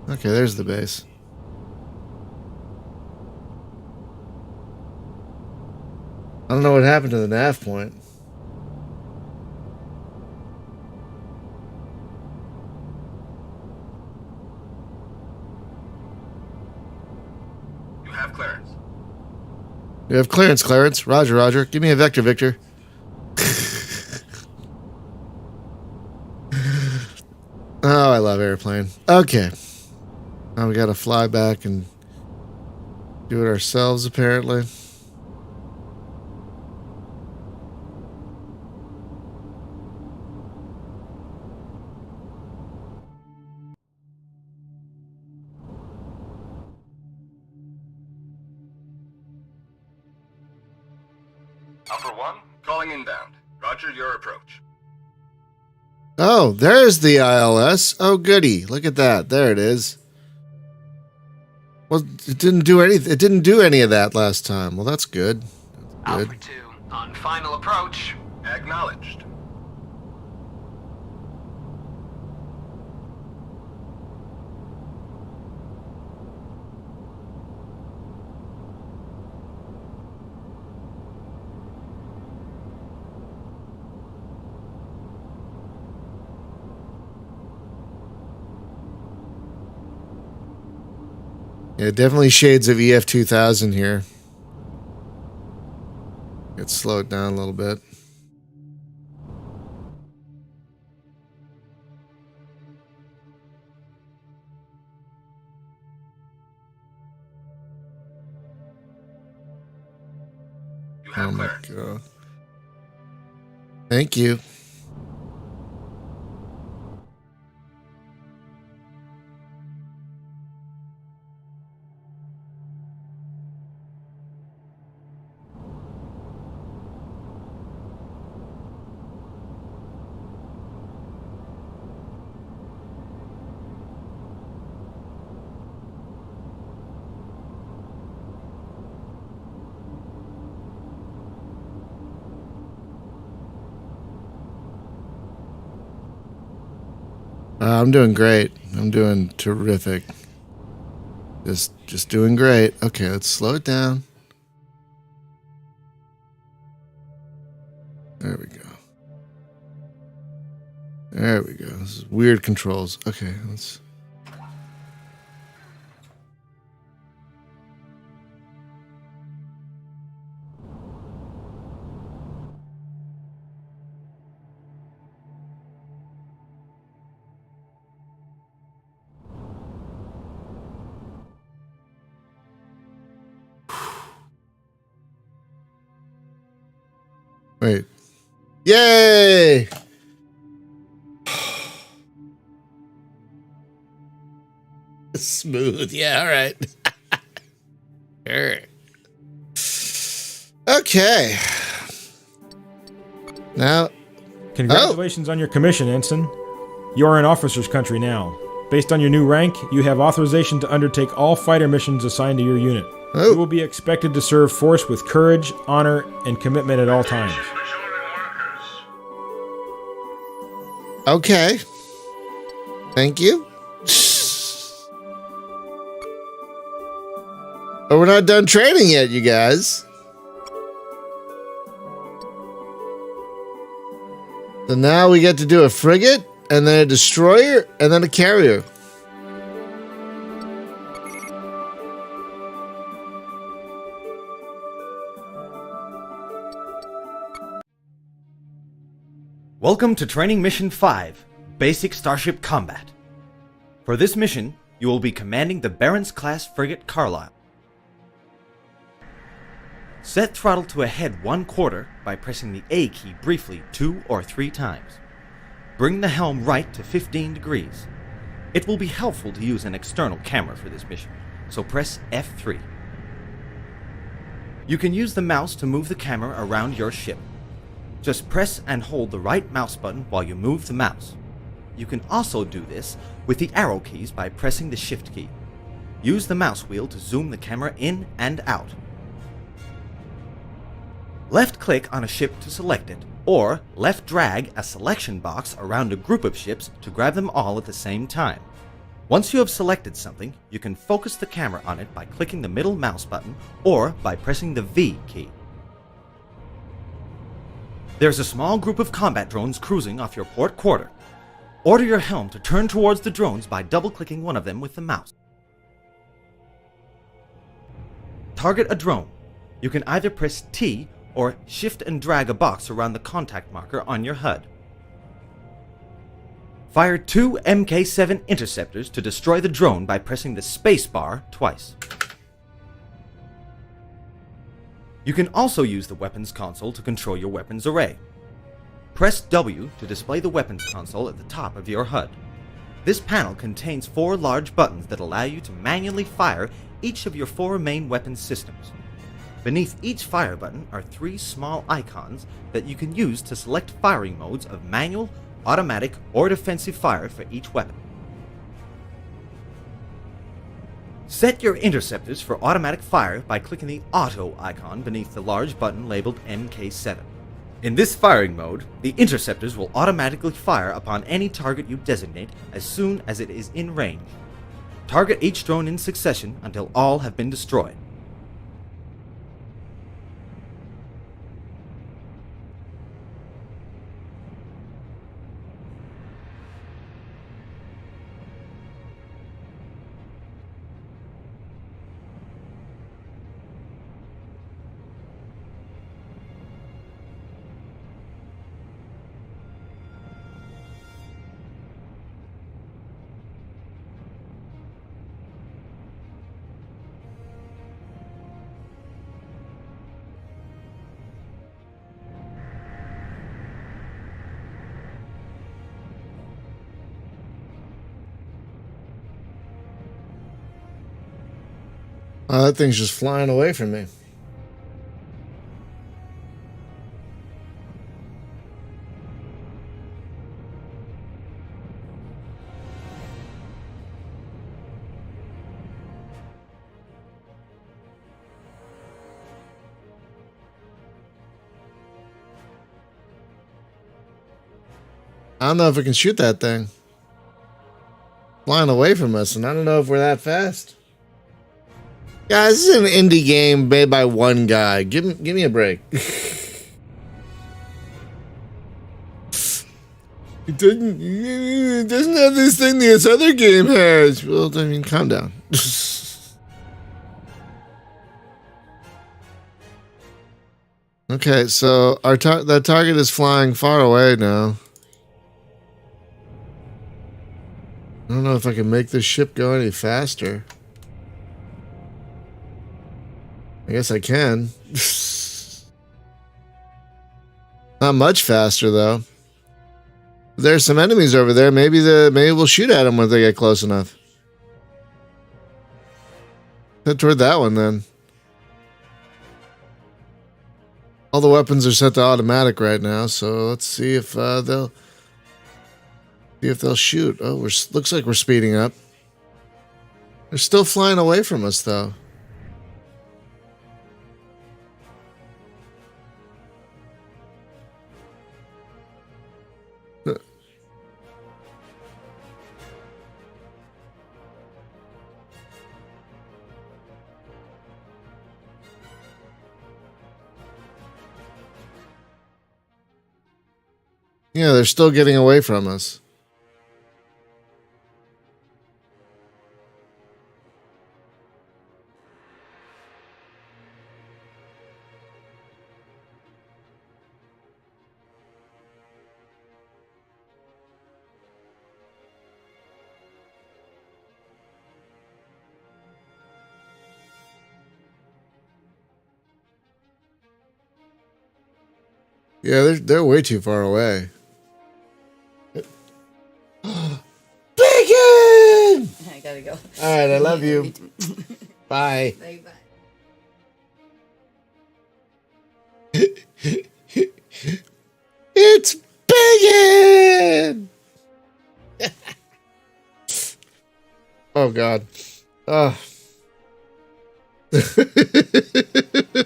Okay, there's the base. I don't know what happened to the nav point. You have clearance. You have clearance, Clarence. Roger, Roger. Give me a vector, Victor. Oh, I love airplane. Okay. Now we gotta fly back and do it ourselves, apparently. Alpha 1, calling inbound. Roger your approach. Oh, there's the ILS. Oh, goody. Look at that. There it is. Well, it didn't do anything. It didn't do any of that last time. Well, that's good. That's Alpha good. 2. On final approach. Acknowledged. Yeah, definitely shades of EF 2000 here. Let's slow it down a little bit. You have Oh my clearance. god. Thank you. I'm doing great. I'm doing terrific. Just doing great. Okay, let's slow it down. There we go. There we go. This is weird controls. Okay, let's. Wait. Yay! Smooth. Yeah, all right. Sure. Okay. Now, Congratulations on your commission, Ensign. You are in officer's country now. Based on your new rank, you have authorization to undertake all fighter missions assigned to your unit. Oh. You will be expected to serve force with courage, honor, and commitment at all times. okay. Thank you. But we're not done training yet, you guys. So now we get to do a frigate, and then a destroyer, and then a carrier. Welcome to Training Mission 5, Basic Starship Combat. For this mission, you will be commanding the Barents-class frigate Carlisle. Set throttle to ahead 1/4 by pressing the A key briefly 2 or 3 times. Bring the helm right to 15 degrees. It will be helpful to use an external camera for this mission, so press F3. You can use the mouse to move the camera around your ship. Just press and hold the right mouse button while you move the mouse. You can also do this with the arrow keys by pressing the Shift key. Use the mouse wheel to zoom the camera in and out. Left-click on a ship to select it, or left-drag a selection box around a group of ships to grab them all at the same time. Once you have selected something, you can focus the camera on it by clicking the middle mouse button or by pressing the V key. There's a small group of combat drones cruising off your port quarter. Order your helm to turn towards the drones by double-clicking one of them with the mouse. Target a drone. You can either press T or shift and drag a box around the contact marker on your HUD. Fire 2 Mk7 interceptors to destroy the drone by pressing the spacebar twice. You can also use the weapons console to control your weapons array. Press W to display the weapons console at the top of your HUD. This panel contains 4 large buttons that allow you to manually fire each of your 4 main weapons systems. Beneath each fire button are 3 small icons that you can use to select firing modes of manual, automatic, or defensive fire for each weapon. Set your interceptors for automatic fire by clicking the Auto icon beneath the large button labeled MK7. In this firing mode, the interceptors will automatically fire upon any target you designate as soon as it is in range. Target each drone in succession until all have been destroyed. Oh, that thing's just flying away from me. I don't know if I can shoot that thing. Flying away from us, and I don't know if we're that fast. Guys, this is an indie game made by one guy. Give me a break. It doesn't have this thing this other game has. Well, I mean, calm down. Okay, so that target is flying far away now. I don't know if I can make this ship go any faster. I guess I can. Not much faster though. There's some enemies over there. Maybe we'll shoot at them when they get close enough. Head toward that one then. All the weapons are set to automatic right now, so let's see if they'll shoot. Oh, looks like we're speeding up. They're still flying away from us though. Yeah, they're still getting away from us. Yeah, they're way too far away. Bacon! I gotta go. All right, I love you. Bye. Bye bye. It's bacon! Oh, God. Oh.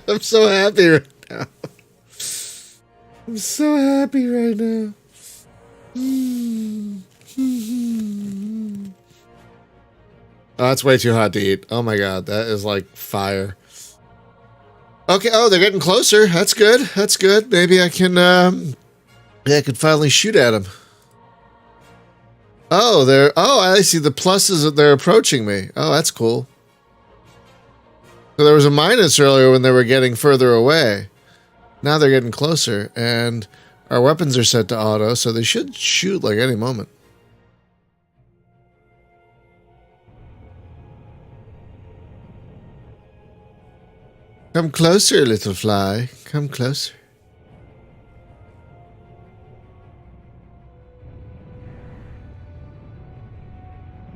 I'm so happy right now. I'm so happy right now. Oh, that's way too hot to eat. Oh my God, that is like fire. Okay, oh, they're getting closer. That's good. That's good. Maybe I can, I can finally shoot at them. Oh, I see the pluses that they're approaching me. Oh, that's cool. So there was a minus earlier when they were getting further away. Now they're getting closer, and our weapons are set to auto, so they should shoot like any moment. Come closer, little fly. Come closer.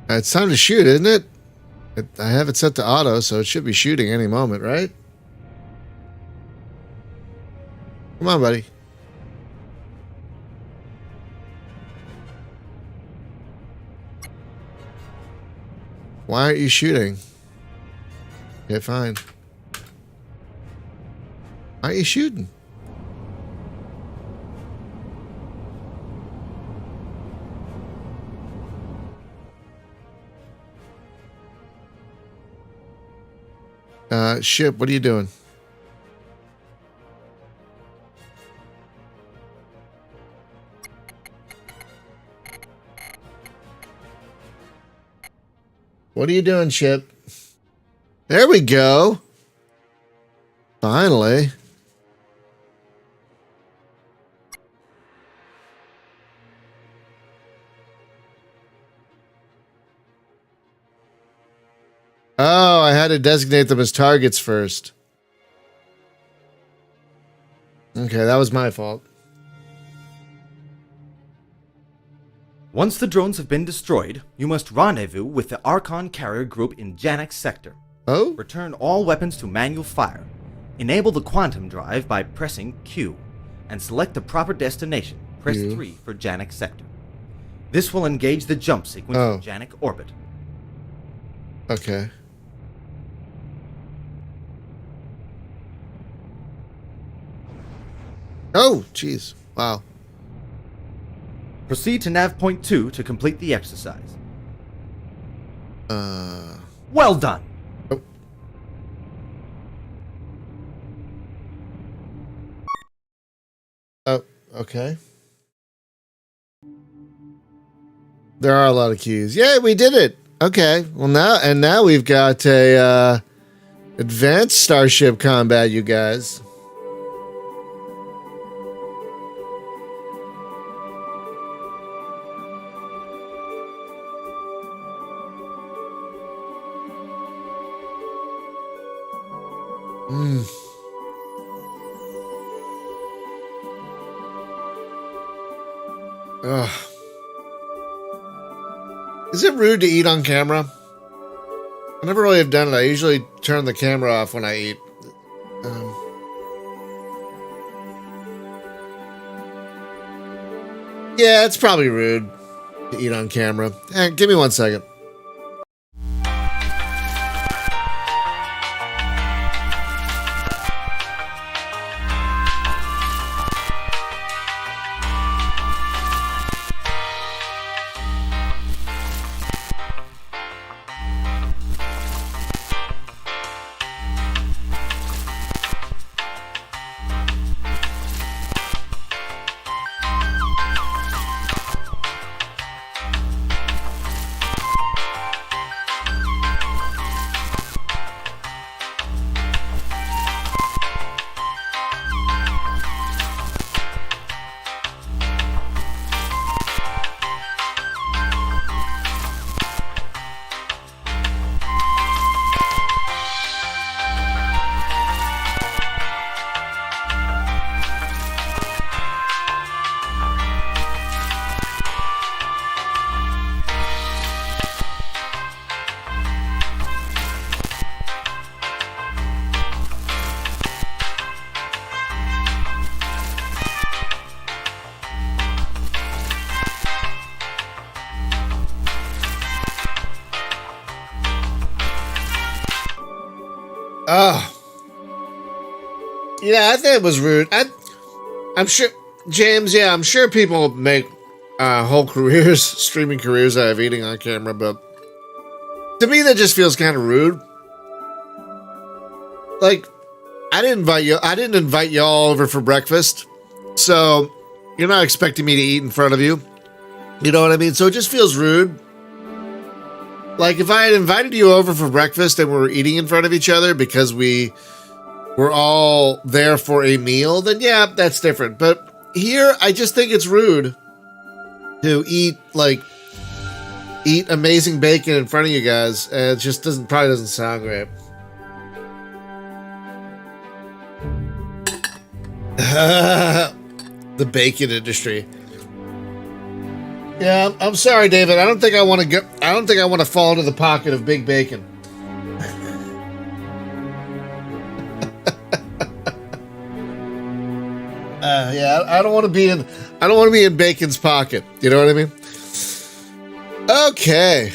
It's time to shoot, isn't it? I have it set to auto, so it should be shooting any moment, right? Come on, buddy. Why aren't you shooting? Okay, fine. Why aren't you shooting? Ship, what are you doing? What are you doing, Ship? There we go. Finally. Oh, I had to designate them as targets first. Okay, that was my fault. Once the drones have been destroyed, you must rendezvous with the Archon carrier group in Janek's sector. Oh? Return all weapons to manual fire. Enable the quantum drive by pressing Q, and select the proper destination. Press Q. 3 for Janek sector. This will engage the jump sequence of Janek orbit. Okay. Oh, jeez. Wow. Proceed to nav point 2 to complete the exercise. Well done! Oh. Oh, okay. There are a lot of keys. Yeah, we did it. Okay. Well, now we've got a advanced starship combat, you guys. Ugh. Is it rude to eat on camera? I never really have done it. I usually turn the camera off when I eat. Yeah, it's probably rude to eat on camera. Give me 1 second. Oh. Yeah, I think it was rude. I'm sure, James, yeah, I'm sure people make whole careers, streaming careers out of eating on camera, but to me that just feels kind of rude. Like, I didn't invite y'all over for breakfast, so you're not expecting me to eat in front of you. You know what I mean? So it just feels rude. Like, if I had invited you over for breakfast and we were eating in front of each other because we were all there for a meal, then yeah, that's different. But here, I just think it's rude to eat amazing bacon in front of you guys. And it just probably doesn't sound great. The bacon industry. Yeah, I'm sorry, David. I don't think I want to fall into the pocket of big bacon. Yeah, I don't want to be in bacon's pocket. You know what I mean? Okay.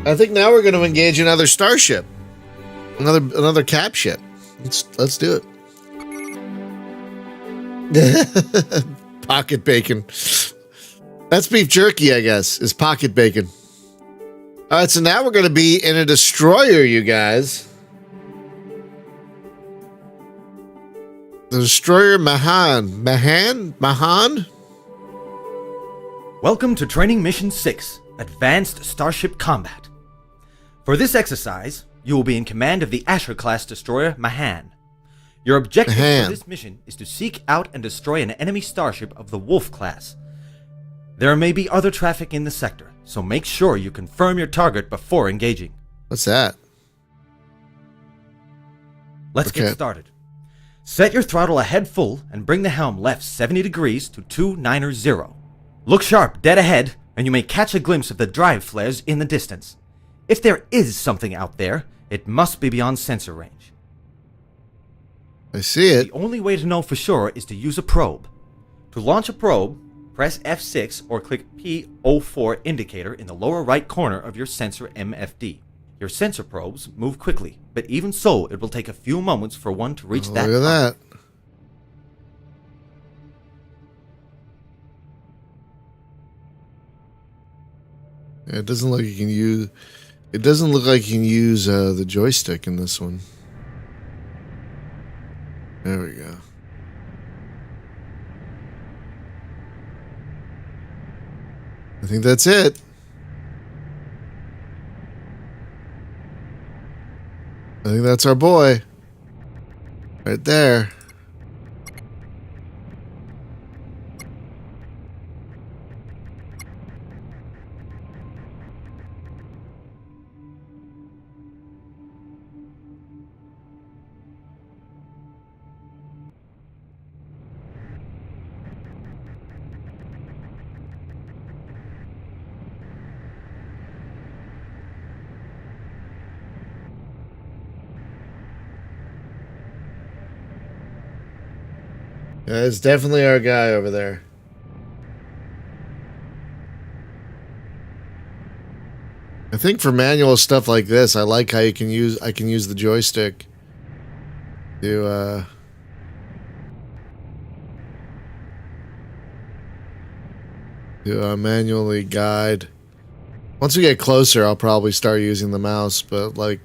I think now we're going to engage another starship, another cap ship. Let's do it. Pocket bacon. That's beef jerky, I guess, is pocket bacon. All right, so now we're going to be in a destroyer, you guys. The destroyer Mahan. Welcome to Training Mission 6, Advanced Starship Combat. For this exercise, you will be in command of the Asher-class destroyer Mahan. Your objective for this mission is to seek out and destroy an enemy starship of the Wolf class. There may be other traffic in the sector, so make sure you confirm your target before engaging. What's that? Let's get started. Set your throttle ahead full and bring the helm left 70 degrees to 290. Look sharp dead ahead, and you may catch a glimpse of the drive flares in the distance. If there is something out there, it must be beyond sensor range. I see it. The only way to know for sure is to use a probe. To launch a probe, press F6 or click P04 indicator in the lower right corner of your sensor MFD. Your sensor probes move quickly, but even so, it will take a few moments for one to reach that. Look at that. Yeah, it doesn't look like you can use. It doesn't look like you can use the joystick in this one. There we go. I think that's it. I think that's our boy. Right there. Yeah, it's definitely our guy over there. I think for manual stuff like this, I like how I can use the joystick to manually guide. Once we get closer, I'll probably start using the mouse, but like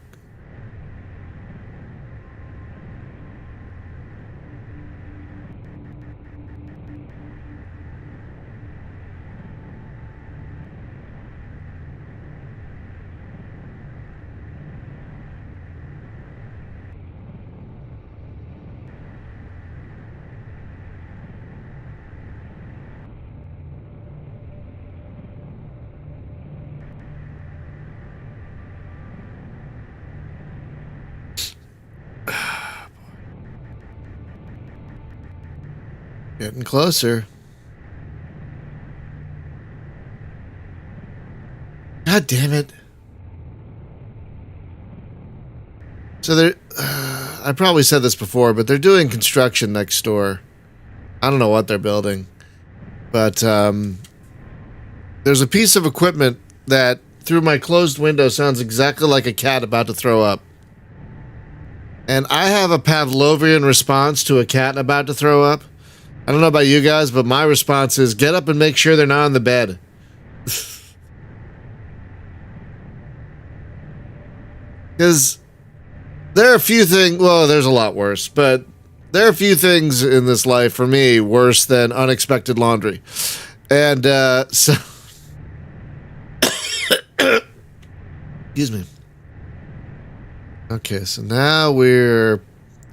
getting closer. God damn it. So they're, I probably said this before, but they're doing construction next door. I don't know what they're building. But there's a piece of equipment that through my closed window sounds exactly like a cat about to throw up. And I have a Pavlovian response to a cat about to throw up. I don't know about you guys, but my response is get up and make sure they're not on the bed. Because there are a few things, well, there's a lot worse, but there are a few things in this life for me worse than unexpected laundry. And so, excuse me. Okay, so now we're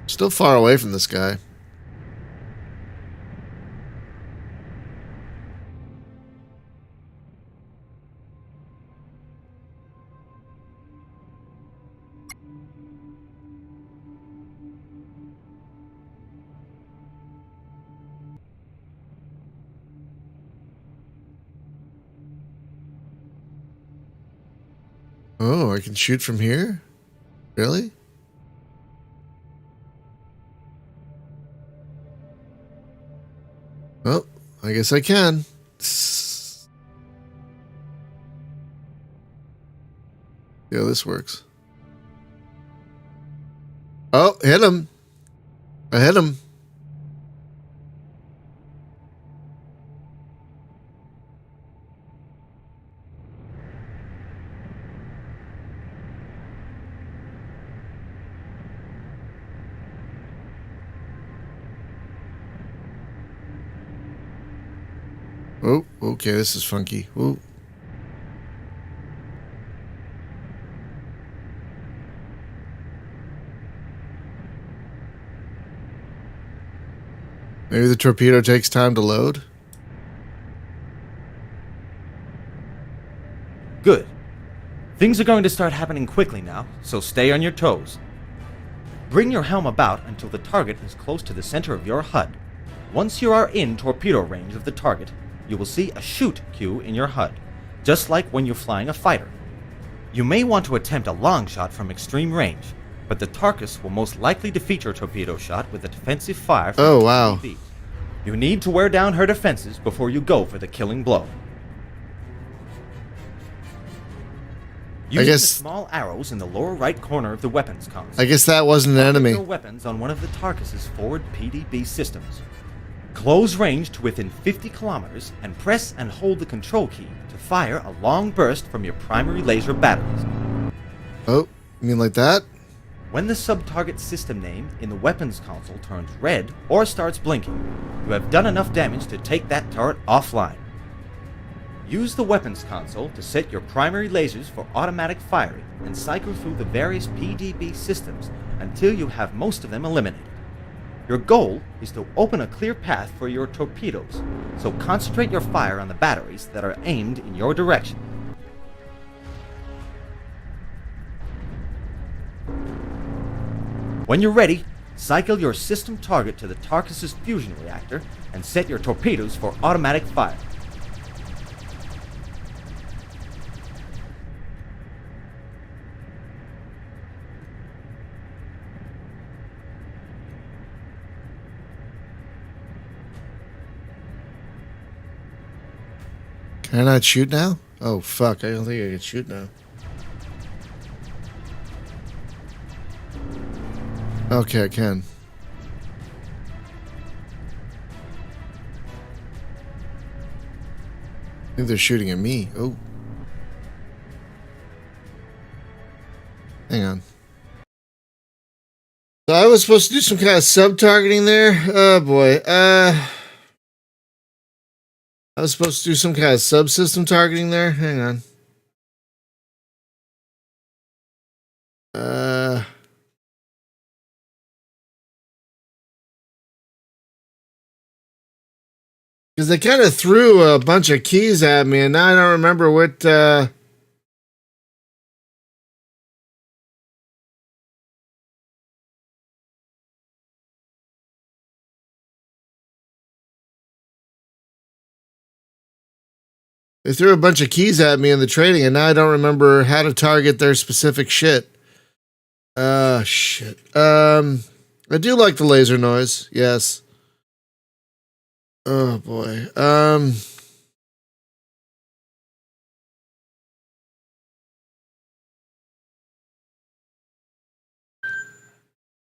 still far away from this guy. Oh, I can shoot from here? Really? Oh, I guess I can. Yeah, this works. Oh, hit him. I hit him. Oh, okay, this is funky. Ooh. Maybe the torpedo takes time to load? Good. Things are going to start happening quickly now, so stay on your toes. Bring your helm about until the target is close to the center of your HUD. Once you are in torpedo range of the target, you will see a shoot cue in your HUD, just like when you're flying a fighter. You may want to attempt a long shot from extreme range, but the Tarkus will most likely defeat your torpedo shot with a defensive fire from Oh, wow. PDB. You need to wear down her defenses before you go for the killing blow. Using the small arrows in the lower right corner of the weapons console. I guess that wasn't an enemy. Your weapons on one of the Tarkus' forward PDB systems. Close range to within 50 kilometers and press and hold the control key to fire a long burst from your primary laser batteries. Oh, you mean like that? When the sub-target system name in the weapons console turns red or starts blinking, you have done enough damage to take that turret offline. Use the weapons console to set your primary lasers for automatic firing and cycle through the various PDB systems until you have most of them eliminated. Your goal is to open a clear path for your torpedoes, so concentrate your fire on the batteries that are aimed in your direction. When you're ready, cycle your system target to the Tarkus' fusion reactor and set your torpedoes for automatic fire. Can I not shoot now? Oh, fuck. I don't think I can shoot now. Okay, I can. I think they're shooting at me. Oh. Hang on. So I was supposed to do some kind of sub-targeting there? Oh, boy. I was supposed to do some kind of subsystem targeting there. Hang on. Because they kind of threw a bunch of keys at me, and now I don't remember what. They threw a bunch of keys at me in the training, and now I don't remember how to target their specific shit. Shit. I do like the laser noise. Yes. Oh boy.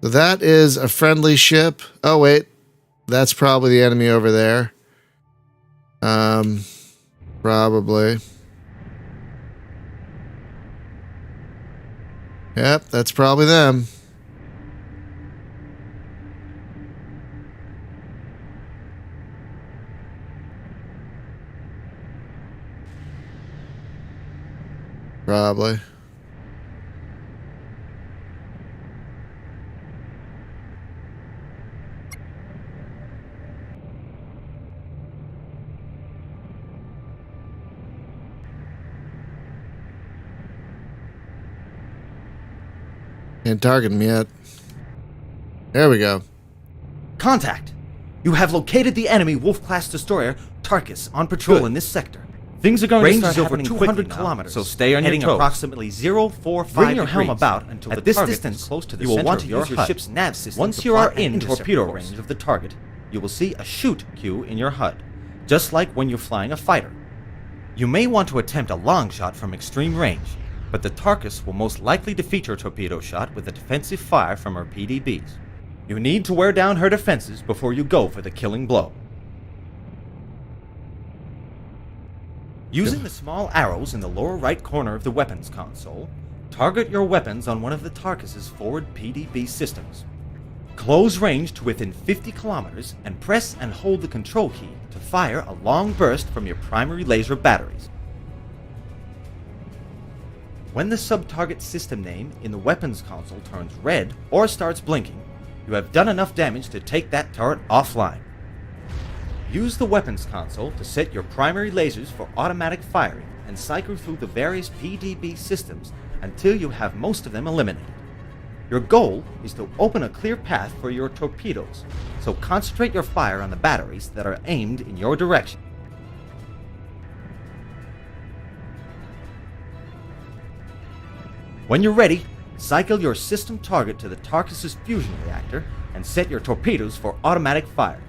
So that is a friendly ship. Oh, wait. That's probably the enemy over there. Probably. Yep, that's probably them. Probably. Can't target him yet. There we go. Contact! You have located the enemy Wolf-class destroyer, Tarkus, on patrol in this sector. Things are going Range to start is over happening 200 now, kilometers, so stay on your heading toes. approximately 045 Bring your helm degrees. about until at the this target distance is close to the you will center want of to your use your HUD. ship's nav system. Once to you are plot an in intercept torpedo course. range of the target, you will see a shoot cue in your HUD, just like when you're flying a fighter. You may want to attempt a long shot from extreme range, but the Tarkus will most likely defeat your torpedo shot with a defensive fire from her PDBs. You need to wear down her defenses before you go for the killing blow. Using the small arrows in the lower right corner of the weapons console, target your weapons on one of the Tarkus' forward PDB systems. Close range to within 50 kilometers and press and hold the control key to fire a long burst from your primary laser batteries. When the sub-target system name in the weapons console turns red or starts blinking, you have done enough damage to take that turret offline. Use the weapons console to set your primary lasers for automatic firing and cycle through the various PDB systems until you have most of them eliminated. Your goal is to open a clear path for your torpedoes, so concentrate your fire on the batteries that are aimed in your direction. When you're ready, cycle your system target to the Tarkus' fusion reactor and set your torpedoes for automatic fire.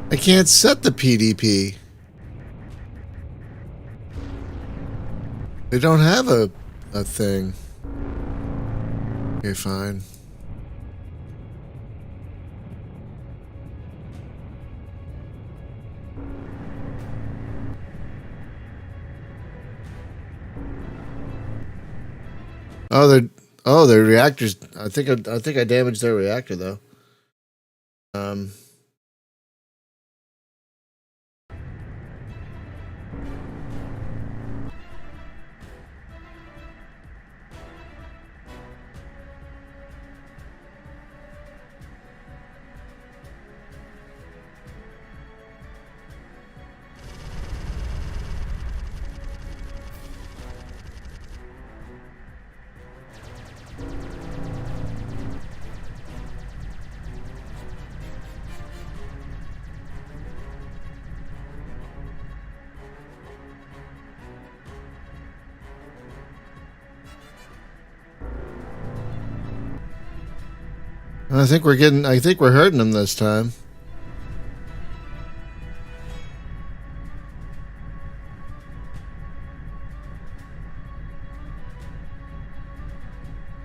I can't set the PDP. They don't have a thing. Okay, fine. Their reactors. I think I damaged their reactor though. I think we're hurting them this time.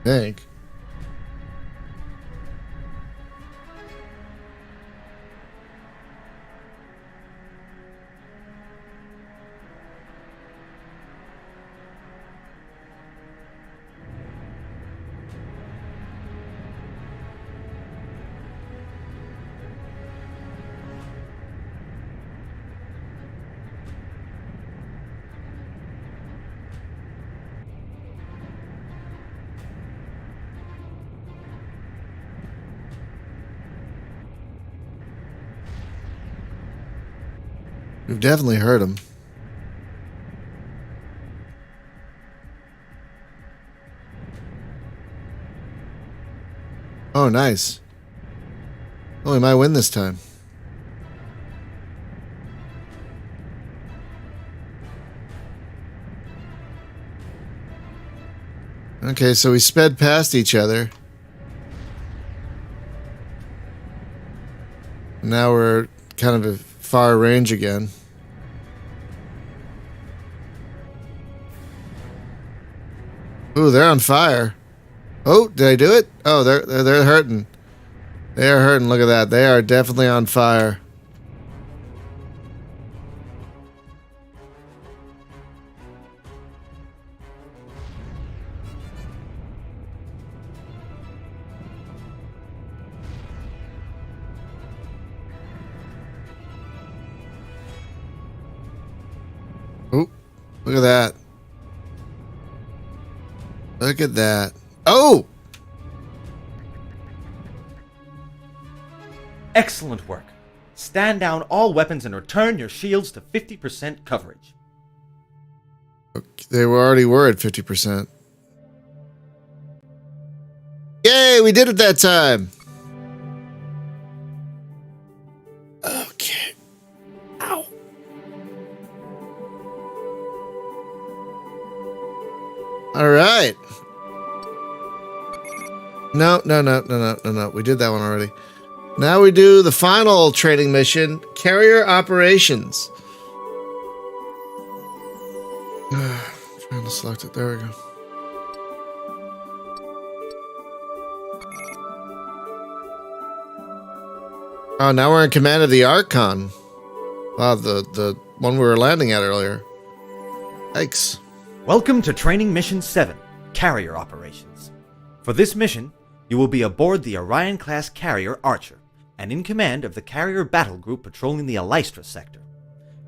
I think. We've definitely heard him. Oh, nice. Oh, we might win this time. Okay, so we sped past each other. Now we're kind of at far range again. Ooh, they're on fire. Oh, did I do it? Oh, they're hurting. They are hurting. Look at that. They are definitely on fire. Oh, look at that. Look at that. Oh! Excellent work. Stand down all weapons and return your shields to 50% coverage. They already were at 50%. Yay, we did it that time. Okay. Ow. All right. No. We did that one already. Now we do the final training mission, carrier operations. Trying to select it. There we go. Oh, now we're in command of the Archon. Wow, the one we were landing at earlier. Yikes. Welcome to Training Mission 7, Carrier Operations. For this mission, you will be aboard the Orion-class carrier Archer, and in command of the carrier battle group patrolling the Alystra sector.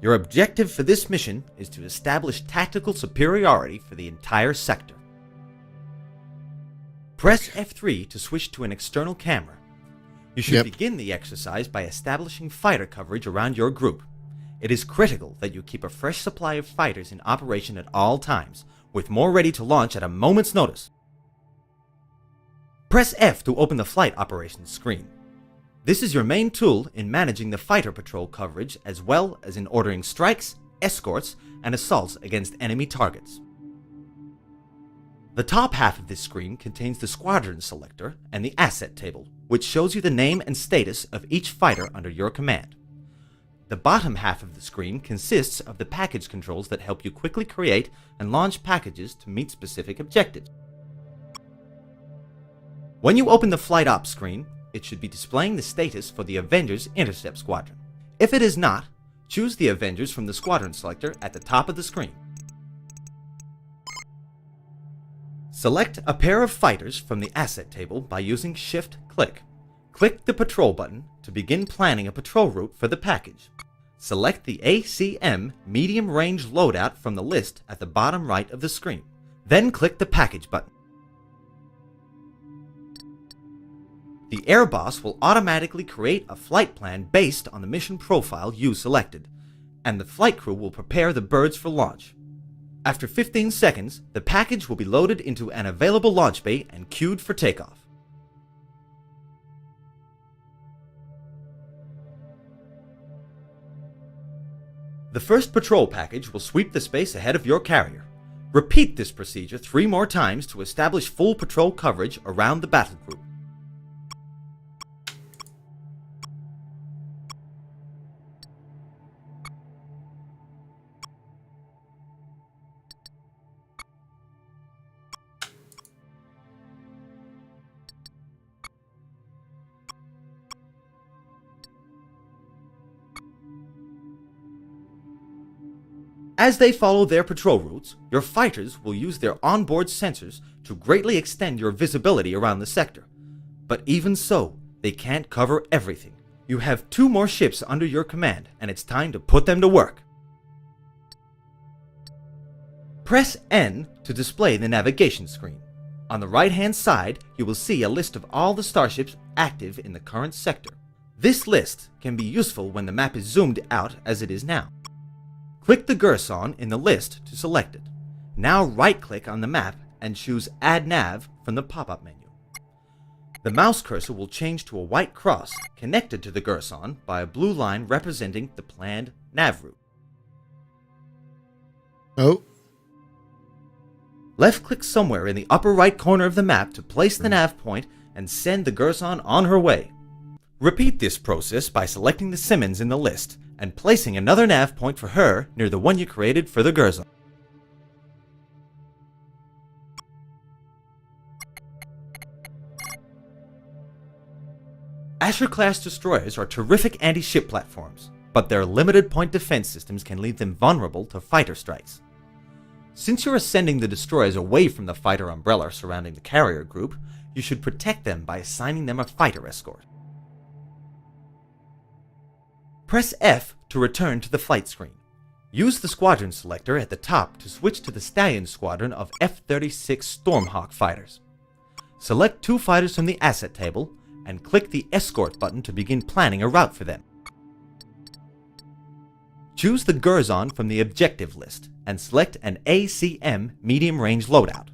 Your objective for this mission is to establish tactical superiority for the entire sector. Press F3 to switch to an external camera. You should begin the exercise by establishing fighter coverage around your group. It is critical that you keep a fresh supply of fighters in operation at all times, with more ready to launch at a moment's notice. Press F to open the flight operations screen. This is your main tool in managing the fighter patrol coverage as well as in ordering strikes, escorts, and assaults against enemy targets. The top half of this screen contains the squadron selector and the asset table, which shows you the name and status of each fighter under your command. The bottom half of the screen consists of the package controls that help you quickly create and launch packages to meet specific objectives. When you open the Flight Ops screen, it should be displaying the status for the Avengers Intercept Squadron. If it is not, choose the Avengers from the squadron selector at the top of the screen. Select a pair of fighters from the asset table by using Shift-Click. Click the Patrol button to begin planning a patrol route for the package. Select the ACM Medium Range Loadout from the list at the bottom right of the screen. Then click the Package button. The Air Boss will automatically create a flight plan based on the mission profile you selected, and the flight crew will prepare the birds for launch. After 15 seconds, the package will be loaded into an available launch bay and queued for takeoff. The first patrol package will sweep the space ahead of your carrier. Repeat this procedure 3 more times to establish full patrol coverage around the battle group. As they follow their patrol routes, your fighters will use their onboard sensors to greatly extend your visibility around the sector. But even so, they can't cover everything. You have 2 more ships under your command, and it's time to put them to work. Press N to display the navigation screen. On the right-hand side, you will see a list of all the starships active in the current sector. This list can be useful when the map is zoomed out as it is now. Click the Gerson in the list to select it. Now right-click on the map and choose Add Nav from the pop-up menu. The mouse cursor will change to a white cross connected to the Gerson by a blue line representing the planned nav route. Oh. Left-click somewhere in the upper right corner of the map to place the nav point and send the Gerson on her way. Repeat this process by selecting the Simmons in the list and placing another nav point for her near the one you created for the Gerson. Asher-class destroyers are terrific anti-ship platforms, but their limited point defense systems can leave them vulnerable to fighter strikes. Since you're sending the destroyers away from the fighter umbrella surrounding the carrier group, you should protect them by assigning them a fighter escort. Press F to return to the flight screen. Use the squadron selector at the top to switch to the Stallion squadron of F-36 Stormhawk fighters. Select 2 fighters from the asset table and click the escort button to begin planning a route for them. Choose the Gerson from the objective list and select an ACM medium-range loadout.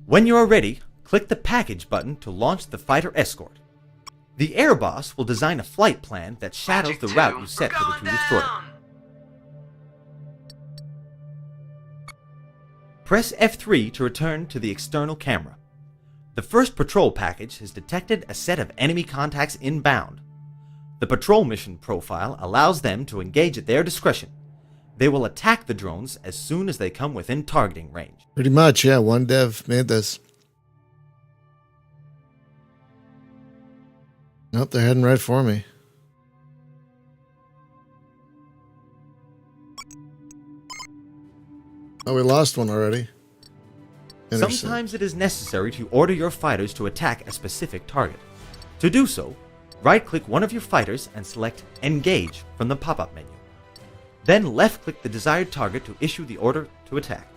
When you are ready, click the package button to launch the fighter escort. The air boss will design a flight plan that shadows the route you set for the 2 destroyers. Press F3 to return to the external camera. The first patrol package has detected a set of enemy contacts inbound. The patrol mission profile allows them to engage at their discretion. They will attack the drones as soon as they come within targeting range. Pretty much, yeah. One dev made this. Nope, they're heading right for me. Oh, we lost one already. Intercept. Sometimes it is necessary to order your fighters to attack a specific target. To do so, right-click one of your fighters and select Engage from the pop-up menu. Then left-click the desired target to issue the order to attack.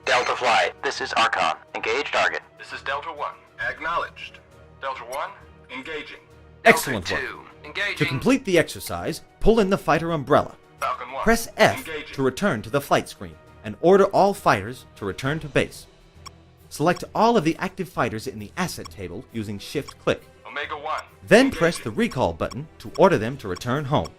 Delta Flight, this is Archon. Engage target. This is Delta 1. Acknowledged. Delta 1, engaging. Excellent Delta work. 2, engaging. To complete the exercise, pull in the fighter umbrella. Falcon 1, Press F engaging. to return to the flight screen and order all fighters to return to base. Select all of the active fighters in the asset table using shift-click. Omega 1. Then engaging. press the recall button to order them to return home.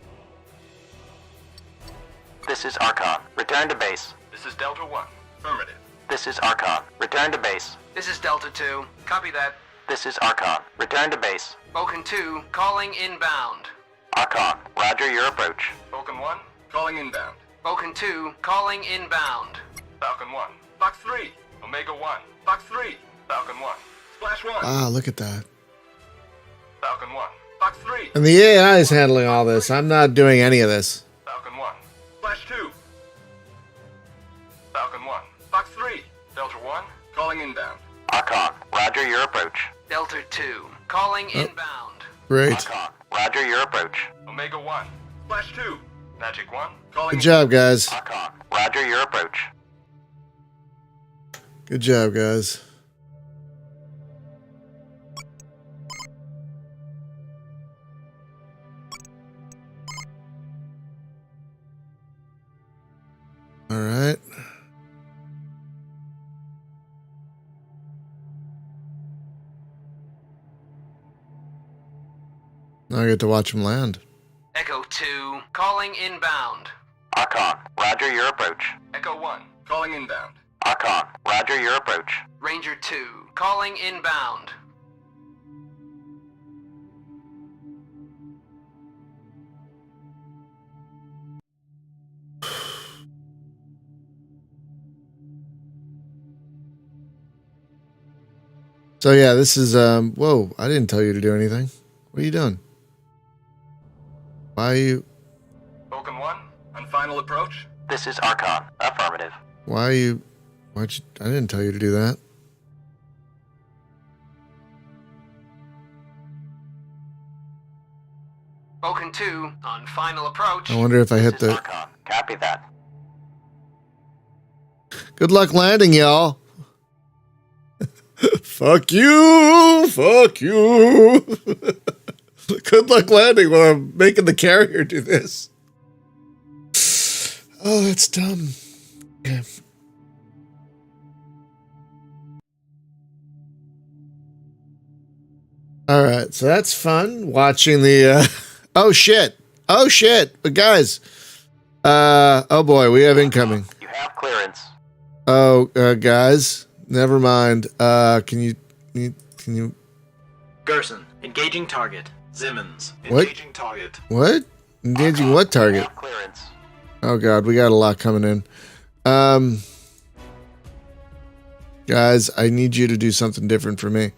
This is Archon. Return to base. This is Delta 1. Affirmative. This is Archon. Return to base. This is Delta 2. Copy that. This is Archon. Return to base. Vulcan 2, calling inbound. Archon. Roger your approach. Falcon 1, calling inbound. Vulcan 2, calling inbound. Falcon 1. Fox 3. Omega 1. Fox 3. Falcon 1. Splash 1. Ah, look at that. Falcon 1. Fox 3. And the AI is handling all this. I'm not doing any of this. Falcon 1. Flash 2. Falcon 1. Fox 3. Delta 1. Calling inbound. Archon. Roger your approach. Delta 2, calling inbound. Great. Archon. Roger your approach. Omega 1. Flash 2. Magic 1. Calling Good job, guys. Archon. Roger your approach. Good job, guys. All right. Now I get to watch them land. Echo 2, calling inbound. Archon. Roger your approach. Echo 1. Calling inbound. Archon. Roger your approach. Ranger 2, calling inbound. So yeah, this is whoa, I didn't tell you to do anything. What are you doing? Why are you Falcon 1. On final approach. This is Archon. Affirmative. why'd you I didn't tell you to do that. Vulcan 2, on final approach. I wonder if I hit This is the Archon. Copy that. good luck landing, y'all. Fuck you! Fuck you! Good luck landing while I'm making the carrier do this. Oh, that's dumb. Okay. All right, so that's fun watching the. Oh shit! But guys, oh boy, we have incoming. You have clearance. Oh, guys, never mind. Can you? Gerson, engaging target. Zimmons, What? engaging target. What? Engaging what You target? have clearance. Oh god, we got a lot coming in. Guys, I need you to do something different for me.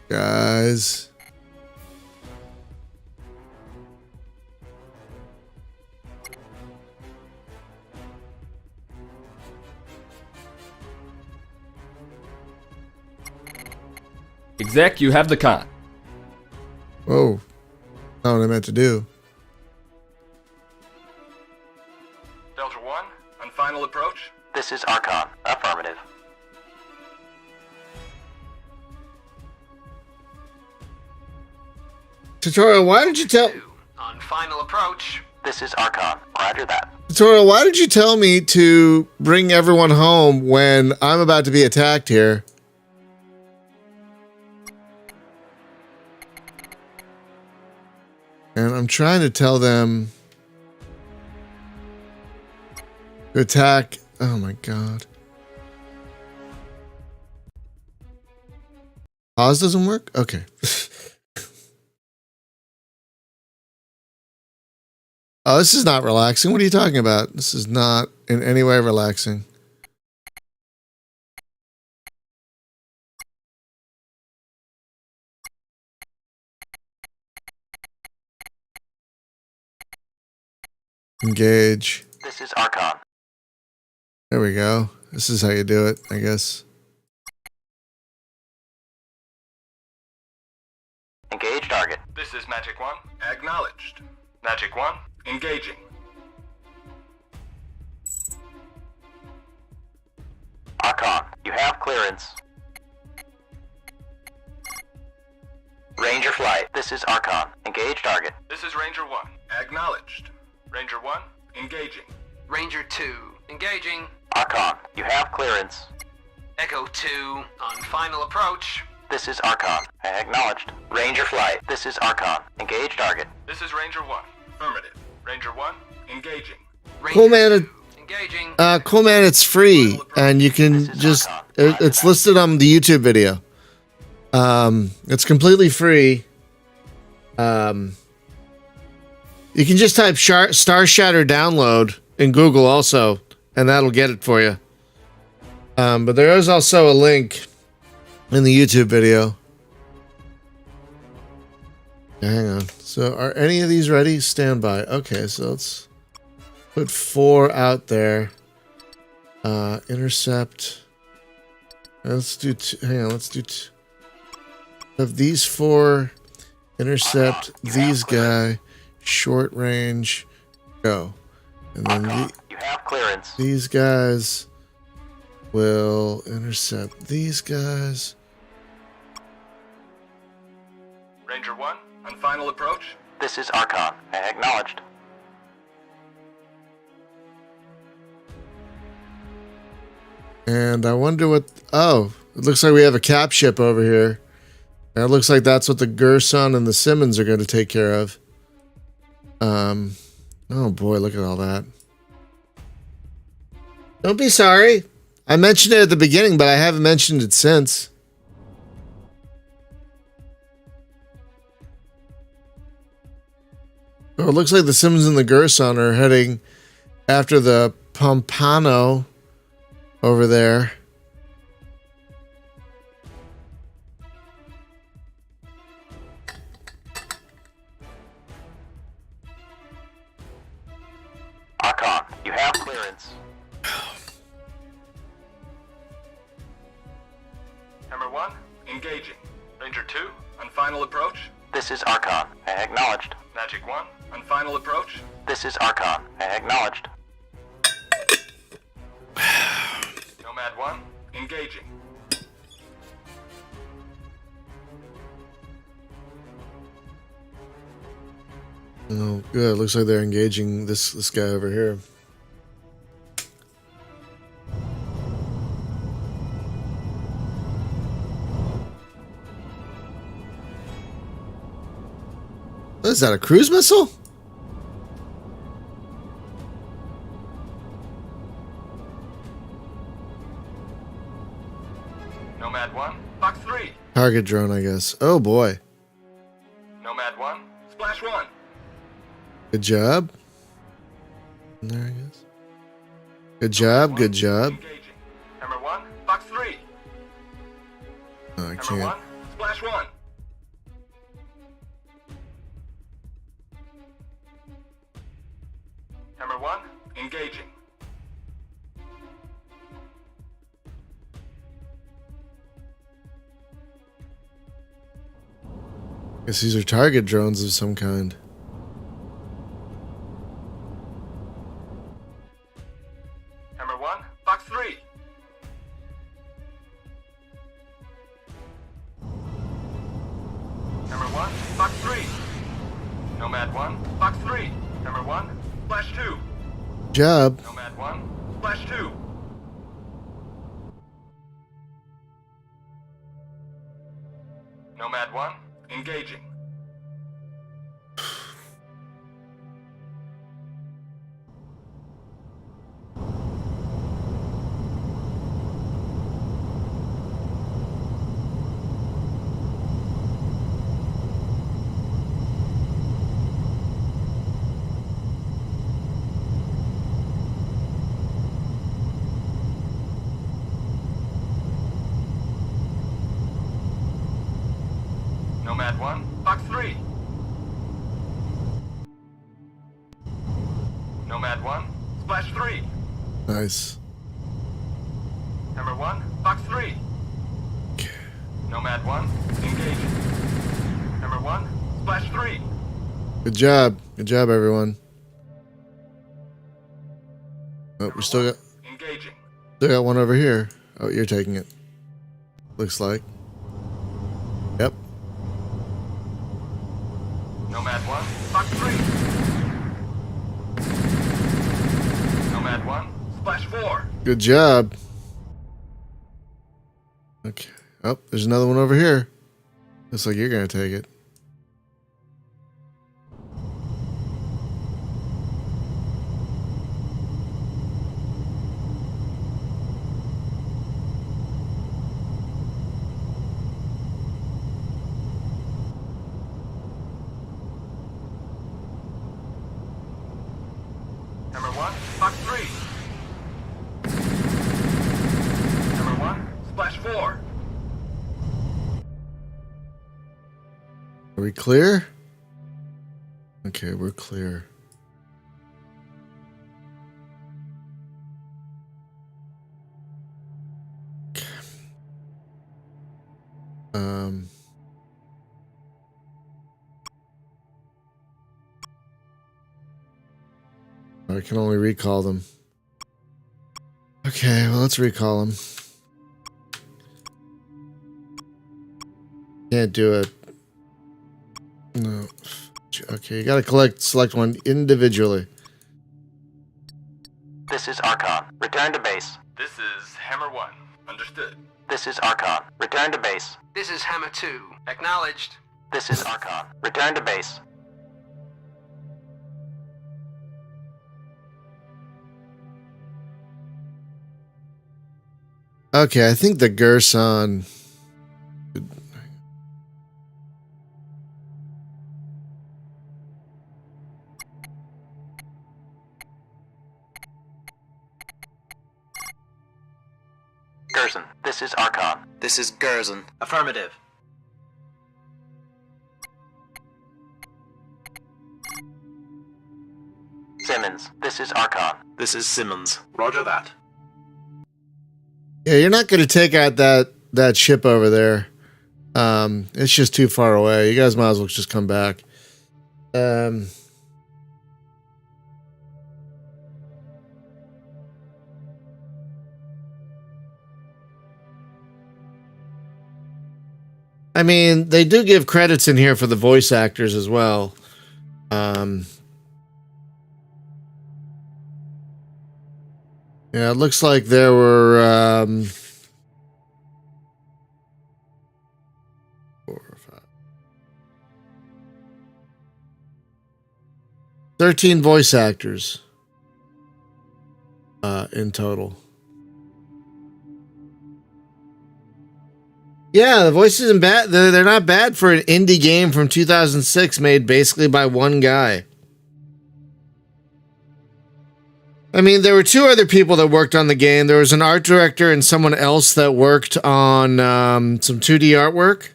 Guys. Exec, you have the con. Whoa. Not what I meant to do. Delta 1, on final approach. This is Archon. Affirmative. Tutorial, why did you tell... On final approach. This is Archon. Roger that. Tutorial, why did you tell me to bring everyone home when I'm about to be attacked here? And I'm trying to tell them to attack. Oh my god. Pause doesn't work? Okay. Oh, this is not relaxing. What are you talking about? This is not in any way relaxing. Engage. This is Archon. There we go. This is how you do it, I guess. Engage target. This is Magic 1. Acknowledged. Magic 1, engaging. Archon, you have clearance. Ranger flight. This is Archon. Engage target. This is Ranger 1. Acknowledged. Ranger 1, engaging. Ranger 2, engaging. Archon, you have clearance. Echo 2, on final approach. This is Archon. Acknowledged. Ranger flight. This is Archon. Engage target. This is Ranger 1. Affirmative. Ranger 1, engaging. Ranger Cool, man. 2, engaging. Cool, man. It's free, and you can just. It's listed on the YouTube video. It's completely free. You can just type Starshatter download in Google also, and that'll get it for you. But there is also a link in the YouTube video. Hang on. So are any of these ready? Stand by. Okay, so let's put 4 out there. Intercept. Let's do hang on, let's do of these 4. Intercept these guy. Short range. Go. And then You have clearance. these guys will intercept these guys. Ranger 1, on final approach. This is Archon. Acknowledged. And I wonder what... Oh, it looks like we have a cap ship over here. And it looks like that's what the Gerson and the Simmons are going to take care of. Oh boy, look at all that. Don't be sorry. I mentioned it at the beginning, but I haven't mentioned it since. Oh, it looks like the Simmons and the Gerson are heading after the Pompano over there. Archon, you have clearance. Hammer 1, engaging. Ranger 2, on final approach. This is Archon. Acknowledged. Magic 1, on final approach. This is Archon. Acknowledged. Nomad 1, engaging. Oh, good. Looks like they're engaging this guy over here. What is that, a cruise missile? Nomad 1, Fox 3. Target drone, I guess. Oh boy. Nomad 1, Splash 1. Good job. There, I guess. Good job, good job. Engaging. Hammer 1, Fox 3. Oh, I Hammer can't. 1, Splash 1. Hammer 1, engaging. Guess these are target drones of some kind. Hammer 1, Fox 3. Hammer 1, Fox 3. Nomad 1, Fox 3. Hammer 1, Splash 2. Job. Nomad 1, Splash 2. Nomad 1, engaging. Nomad 1, Fox 3. Nomad 1, Splash 3. Nice. Hammer 1, Fox 3. Nomad 1, engaging. Hammer 1, Splash 3. Good job. Good job, everyone. Oh, we still Engaging. got one over here. Oh, you're taking it. Looks like. Yep. Nomad 1, Fox 3. Nomad 1, Splash 4. Good job. Okay. Oh, there's another one over here. Looks like you're gonna take it. Hammer 1, Fox 3. Hammer 1, Splash 4. Are we clear? Okay, we're clear. Um. I can only recall them. Okay, well, let's recall them. Can't do it. No. Okay, you gotta select one individually. This is Archon. Return to base. This is Hammer 1. Understood. This is Archon. Return to base. This is Hammer 2. Acknowledged. This is Archon. Return to base. Okay, I think the Gerson. Gerson. This is Archon. This is Gerson. Affirmative. Simmons. This is Archon. This is Simmons. Roger that. Yeah, you're not going to take out that ship over there. It's just too far away. You guys might as well just come back. I mean, they do give credits in here for the voice actors as well. Yeah, it looks like there were 4 or 5. 13 voice actors in total. Yeah, the voices isn't bad. They're not bad for an indie game from 2006 made basically by one guy. I mean, there were 2 other people that worked on the game. There was an art director and someone else that worked on some 2D artwork.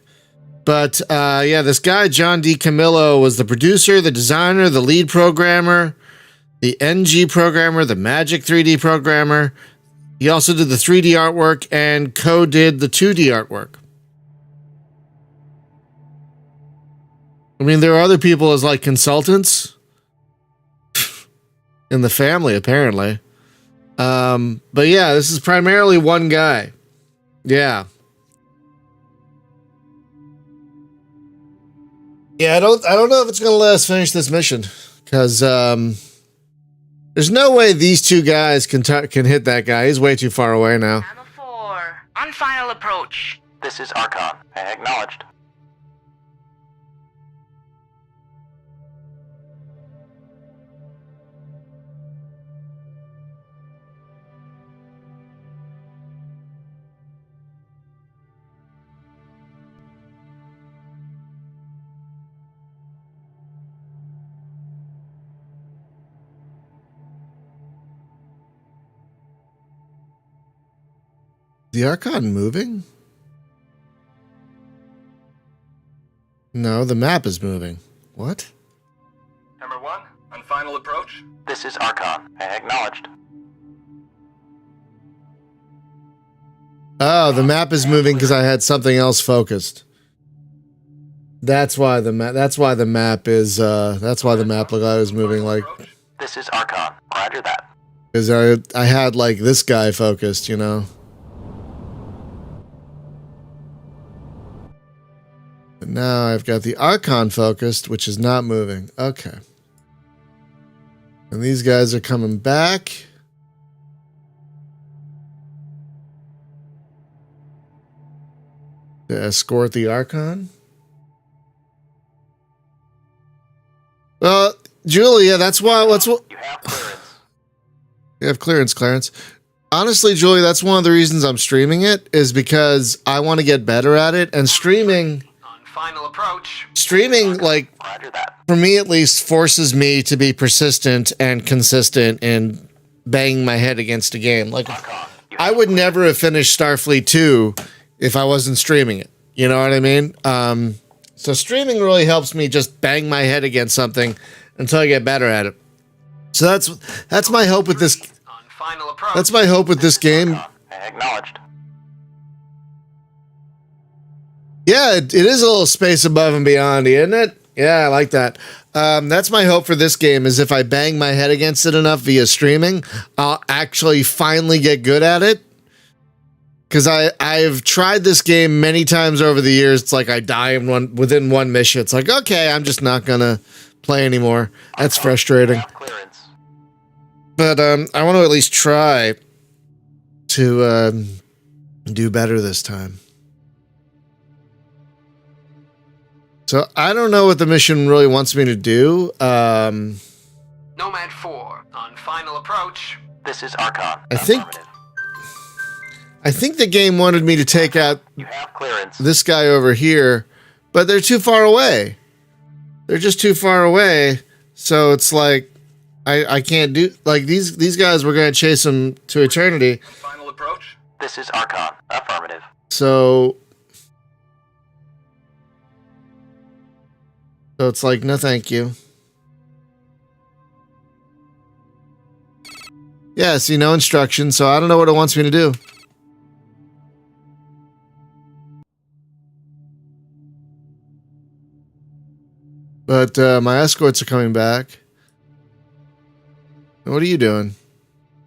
But yeah, this guy, John DiCamillo, was the producer, the designer, the lead programmer, the NG programmer, the Magic 3D programmer. He also did the 3D artwork and co-did the 2D artwork. I mean, there are other people as like consultants in the family, apparently. But yeah, this is primarily one guy. Yeah. Yeah, I don't know if it's gonna let us finish this mission, because there's no way these 2 guys can hit that guy. He's way too far away now. Hammer 4, on final approach. This is Archon. Acknowledged. The Archon moving? No, the map is moving. What? Hammer 1, on final approach. This is Archon. Acknowledged. Oh, the map is moving because I had something else focused. That's why the map. That's why the map is. That's why the map looked like it was moving. Like, This is Archon. Roger that. because I had like this guy focused, you know. But now I've got the Archon focused, which is not moving. Okay. And these guys are coming back. To escort the Archon. Well, Julia, that's why. What's what? You have clearance. You have clearance, Clarence. Honestly, Julie, that's one of the reasons I'm streaming it, is because I want to get better at it. And streaming, On final approach. like, Roger that. for me at least, forces me to be persistent and consistent in banging my head against a game. Like, I would never have finished Starfleet 2 if I wasn't streaming it. You know what I mean? So streaming really helps me just bang my head against something until I get better at it. So that's my hope with this. On final approach. That's my hope with this game. Acknowledged. Yeah, it is a little space above and beyond, isn't it? Yeah, I like that. That's my hope for this game, is if I bang my head against it enough via streaming, I'll actually finally get good at it. Because I've tried this game many times over the years. It's like I die within one mission. It's like, okay, I'm just not going to play anymore. That's frustrating. Clearance. But I want to at least try to do better this time. So I don't know what the mission really wants me to do. Nomad 4, on final approach. This is Archon. I think the game wanted me to take out You have clearance. this guy over here, but they're too far away. They're just too far away. So it's like I can't do, like, these guys were going to chase him to eternity. Final approach. This is Archon. Affirmative. So it's like, no thank you. Yeah, see, no instructions, so I don't know what it wants me to do. But my escorts are coming back. What are you doing?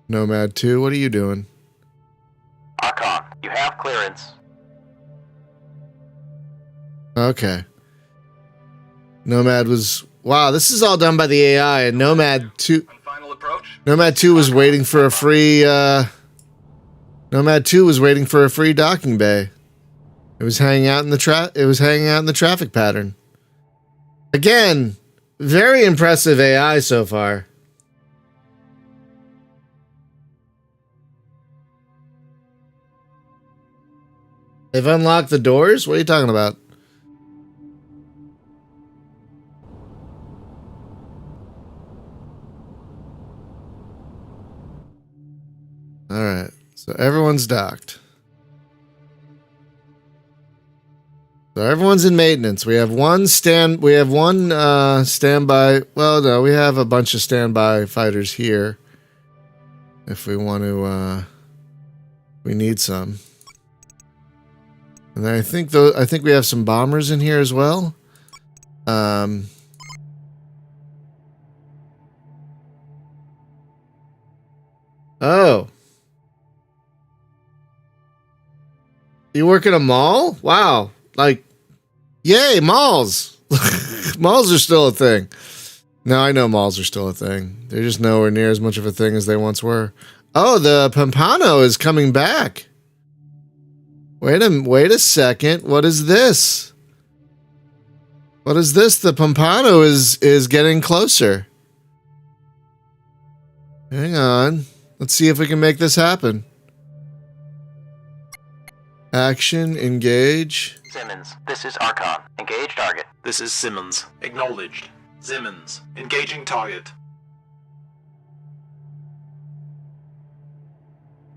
Nomad 2, what are you doing? Archon. You have clearance. Okay. Nomad was wow, this is all done by the AI, and Nomad 2 On final approach. Nomad 2 was waiting for a free Nomad 2 was waiting for a free docking bay. It was hanging out in the traffic pattern. Again, very impressive AI so far. They've unlocked the doors? What are you talking about? All right. So everyone's docked. So everyone's in maintenance. We have one standby. Well, no, we have a bunch of standby fighters here. If we want to, we need some. And then I think we have some bombers in here as well. Oh. You work at a mall? Wow. Like, yay, malls. Malls are still a thing. Now I know malls are still a thing. They're just nowhere near as much of a thing as they once were. Oh, the Pompano is coming back. Wait a second. What is this? What is this? The Pompano is getting closer. Hang on. Let's see if we can make this happen. Action, engage. Simmons, this is Archon. Engage target. This is Simmons. Acknowledged. Simmons. Engaging target.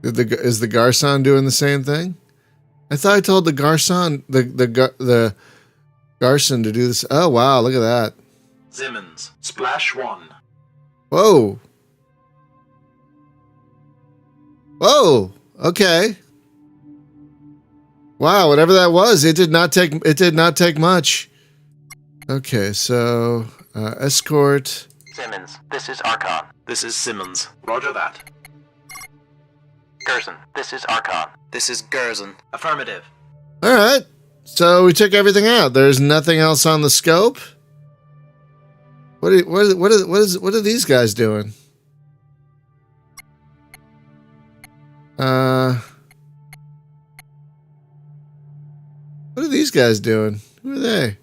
Is the Garçon doing the same thing? I thought I told the Garçon the Garçon to do this. Oh wow, look at that. Simmons. Splash 1. Whoa. Whoa. Okay. Wow, whatever that was, it did not take much. Okay, so escort. Simmons, this is Archon. This is Simmons. Roger that. Gerson, this is Archon. This is Gerson. Affirmative. All right. So we took everything out. There's nothing else on the scope. What are these guys doing? What are these guys doing? Who are they?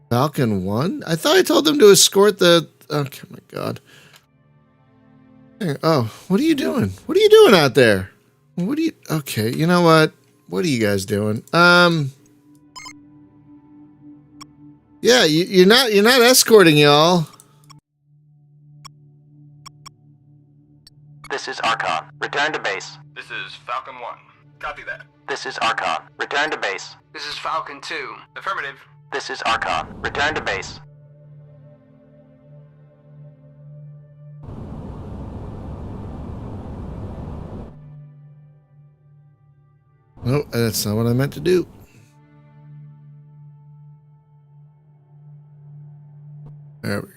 Falcon 1? I thought I told them to escort the... Okay, my God. Oh, what are you doing? What are you doing out there? What are you... Okay, you know what? What are you guys doing? Yeah, you're not escorting y'all. This is Archon. Return to base. This is Falcon 1. Copy that. This is Archon. Return to base. This is Falcon 2. Affirmative. This is Archon. Return to base. No, that's not what I meant to do. There we go.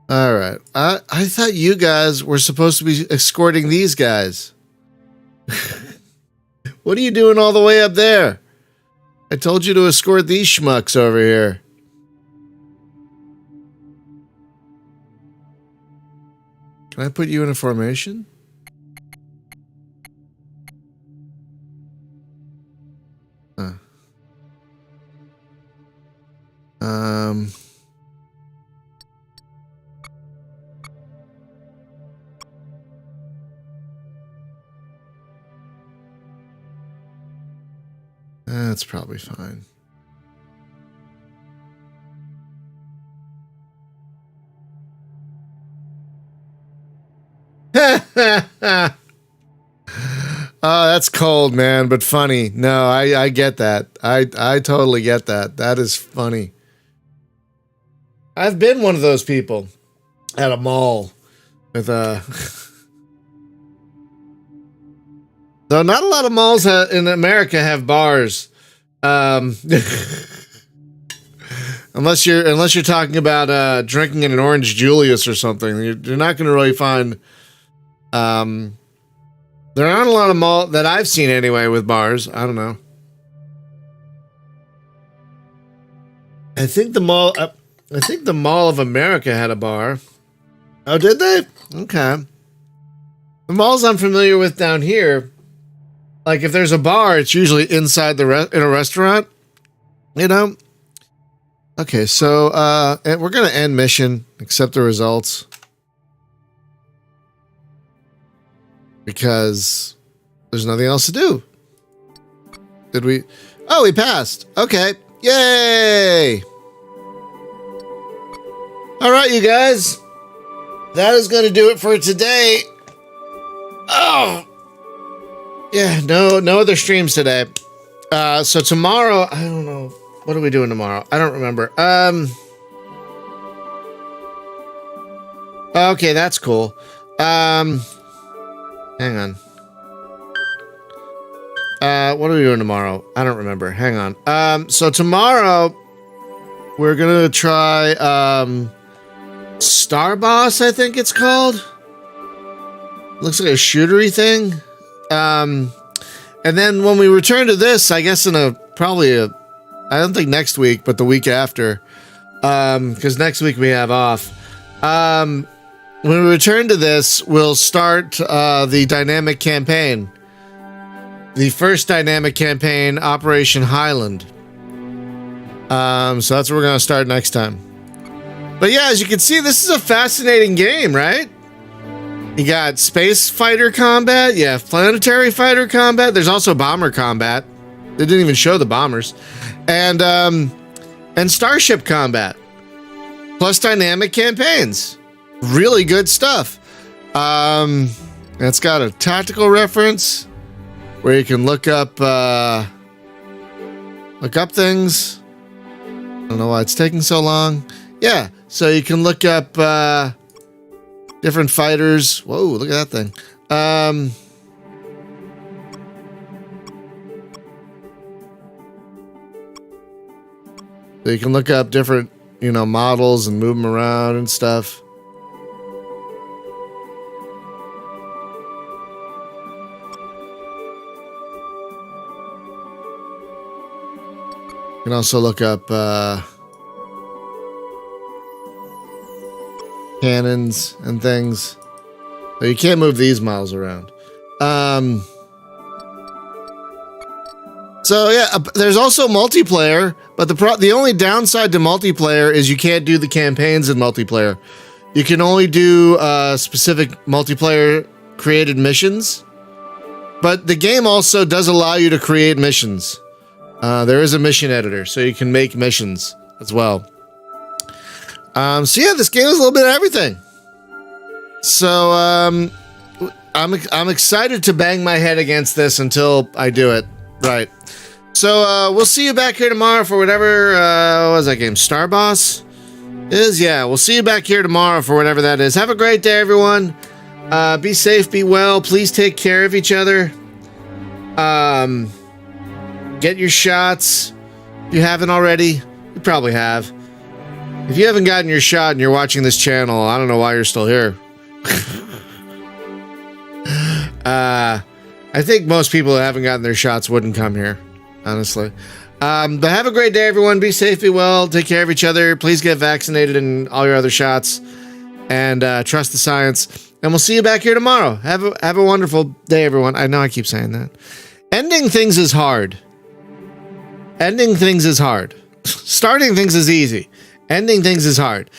All right. I thought you guys were supposed to be escorting these guys. What are you doing all the way up there? I told you to escort these schmucks over here. Can I put you in a formation? Huh. That's probably fine. Oh, that's cold, man, but funny. No, I get that. I totally get that. That is funny. I've been one of those people at a mall with Though not a lot of malls in America have bars. Unless you're talking about drinking in an Orange Julius or something, you're not going to really find. There aren't a lot of malls that I've seen anyway with bars. I don't know. I think the Mall. I think the Mall of America had a bar. Oh, did they? Okay. The malls I'm familiar with down here, like if there's a bar, it's usually inside in a restaurant. You know. Okay, so and we're gonna end mission, accept the results, because there's nothing else to do. Did we? Oh, we passed. Okay, yay! All right, you guys, that is gonna do it for today. Oh, yeah, no other streams today. So tomorrow, I don't know. What are we doing tomorrow? I don't remember. Okay, that's cool. Hang on. What are we doing tomorrow? I don't remember. Hang on. So tomorrow we're gonna try Star Boss, I think it's called. Looks like a shootery thing. And then when we return to this, I guess in I don't think next week, but the week after, because next week we have off. When we return to this, we'll start the dynamic campaign. The first dynamic campaign, Operation Highland. So that's what we're going to start next time. But yeah, as you can see, this is a fascinating game, right? You got space fighter combat, yeah, planetary fighter combat. There's also bomber combat. They didn't even show the bombers. And starship combat, plus dynamic campaigns. Really good stuff. It's got a tactical reference where you can look up things. I don't know why it's taking so long. Yeah, so you can look up different fighters. Whoa, look at that thing. So you can look up different, models and move them around and stuff. You can also look up cannons and things. But you can't move these models around. So yeah, there's also multiplayer, but the only downside to multiplayer is you can't do the campaigns in multiplayer. You can only do specific multiplayer created missions, but the game also does allow you to create missions. There is a mission editor, so you can make missions as well. So yeah, this game is a little bit of everything. So I'm excited to bang my head against this until I do it right. So we'll see you back here tomorrow for whatever what was that game? Star Boss is? Yeah, we'll see you back here tomorrow for whatever that is. Have a great day, everyone. Be safe, be well. Please take care of each other. Get your shots. If you haven't already, you probably have. If you haven't gotten your shot and you're watching this channel, I don't know why you're still here. I think most people who haven't gotten their shots wouldn't come here, honestly. But have a great day, everyone. Be safe, be well. Take care of each other. Please get vaccinated and all your other shots. And trust the science. And we'll see you back here tomorrow. Have a wonderful day, everyone. I know I keep saying that. Ending things is hard. Ending things is hard. Starting things is easy. Ending things is hard.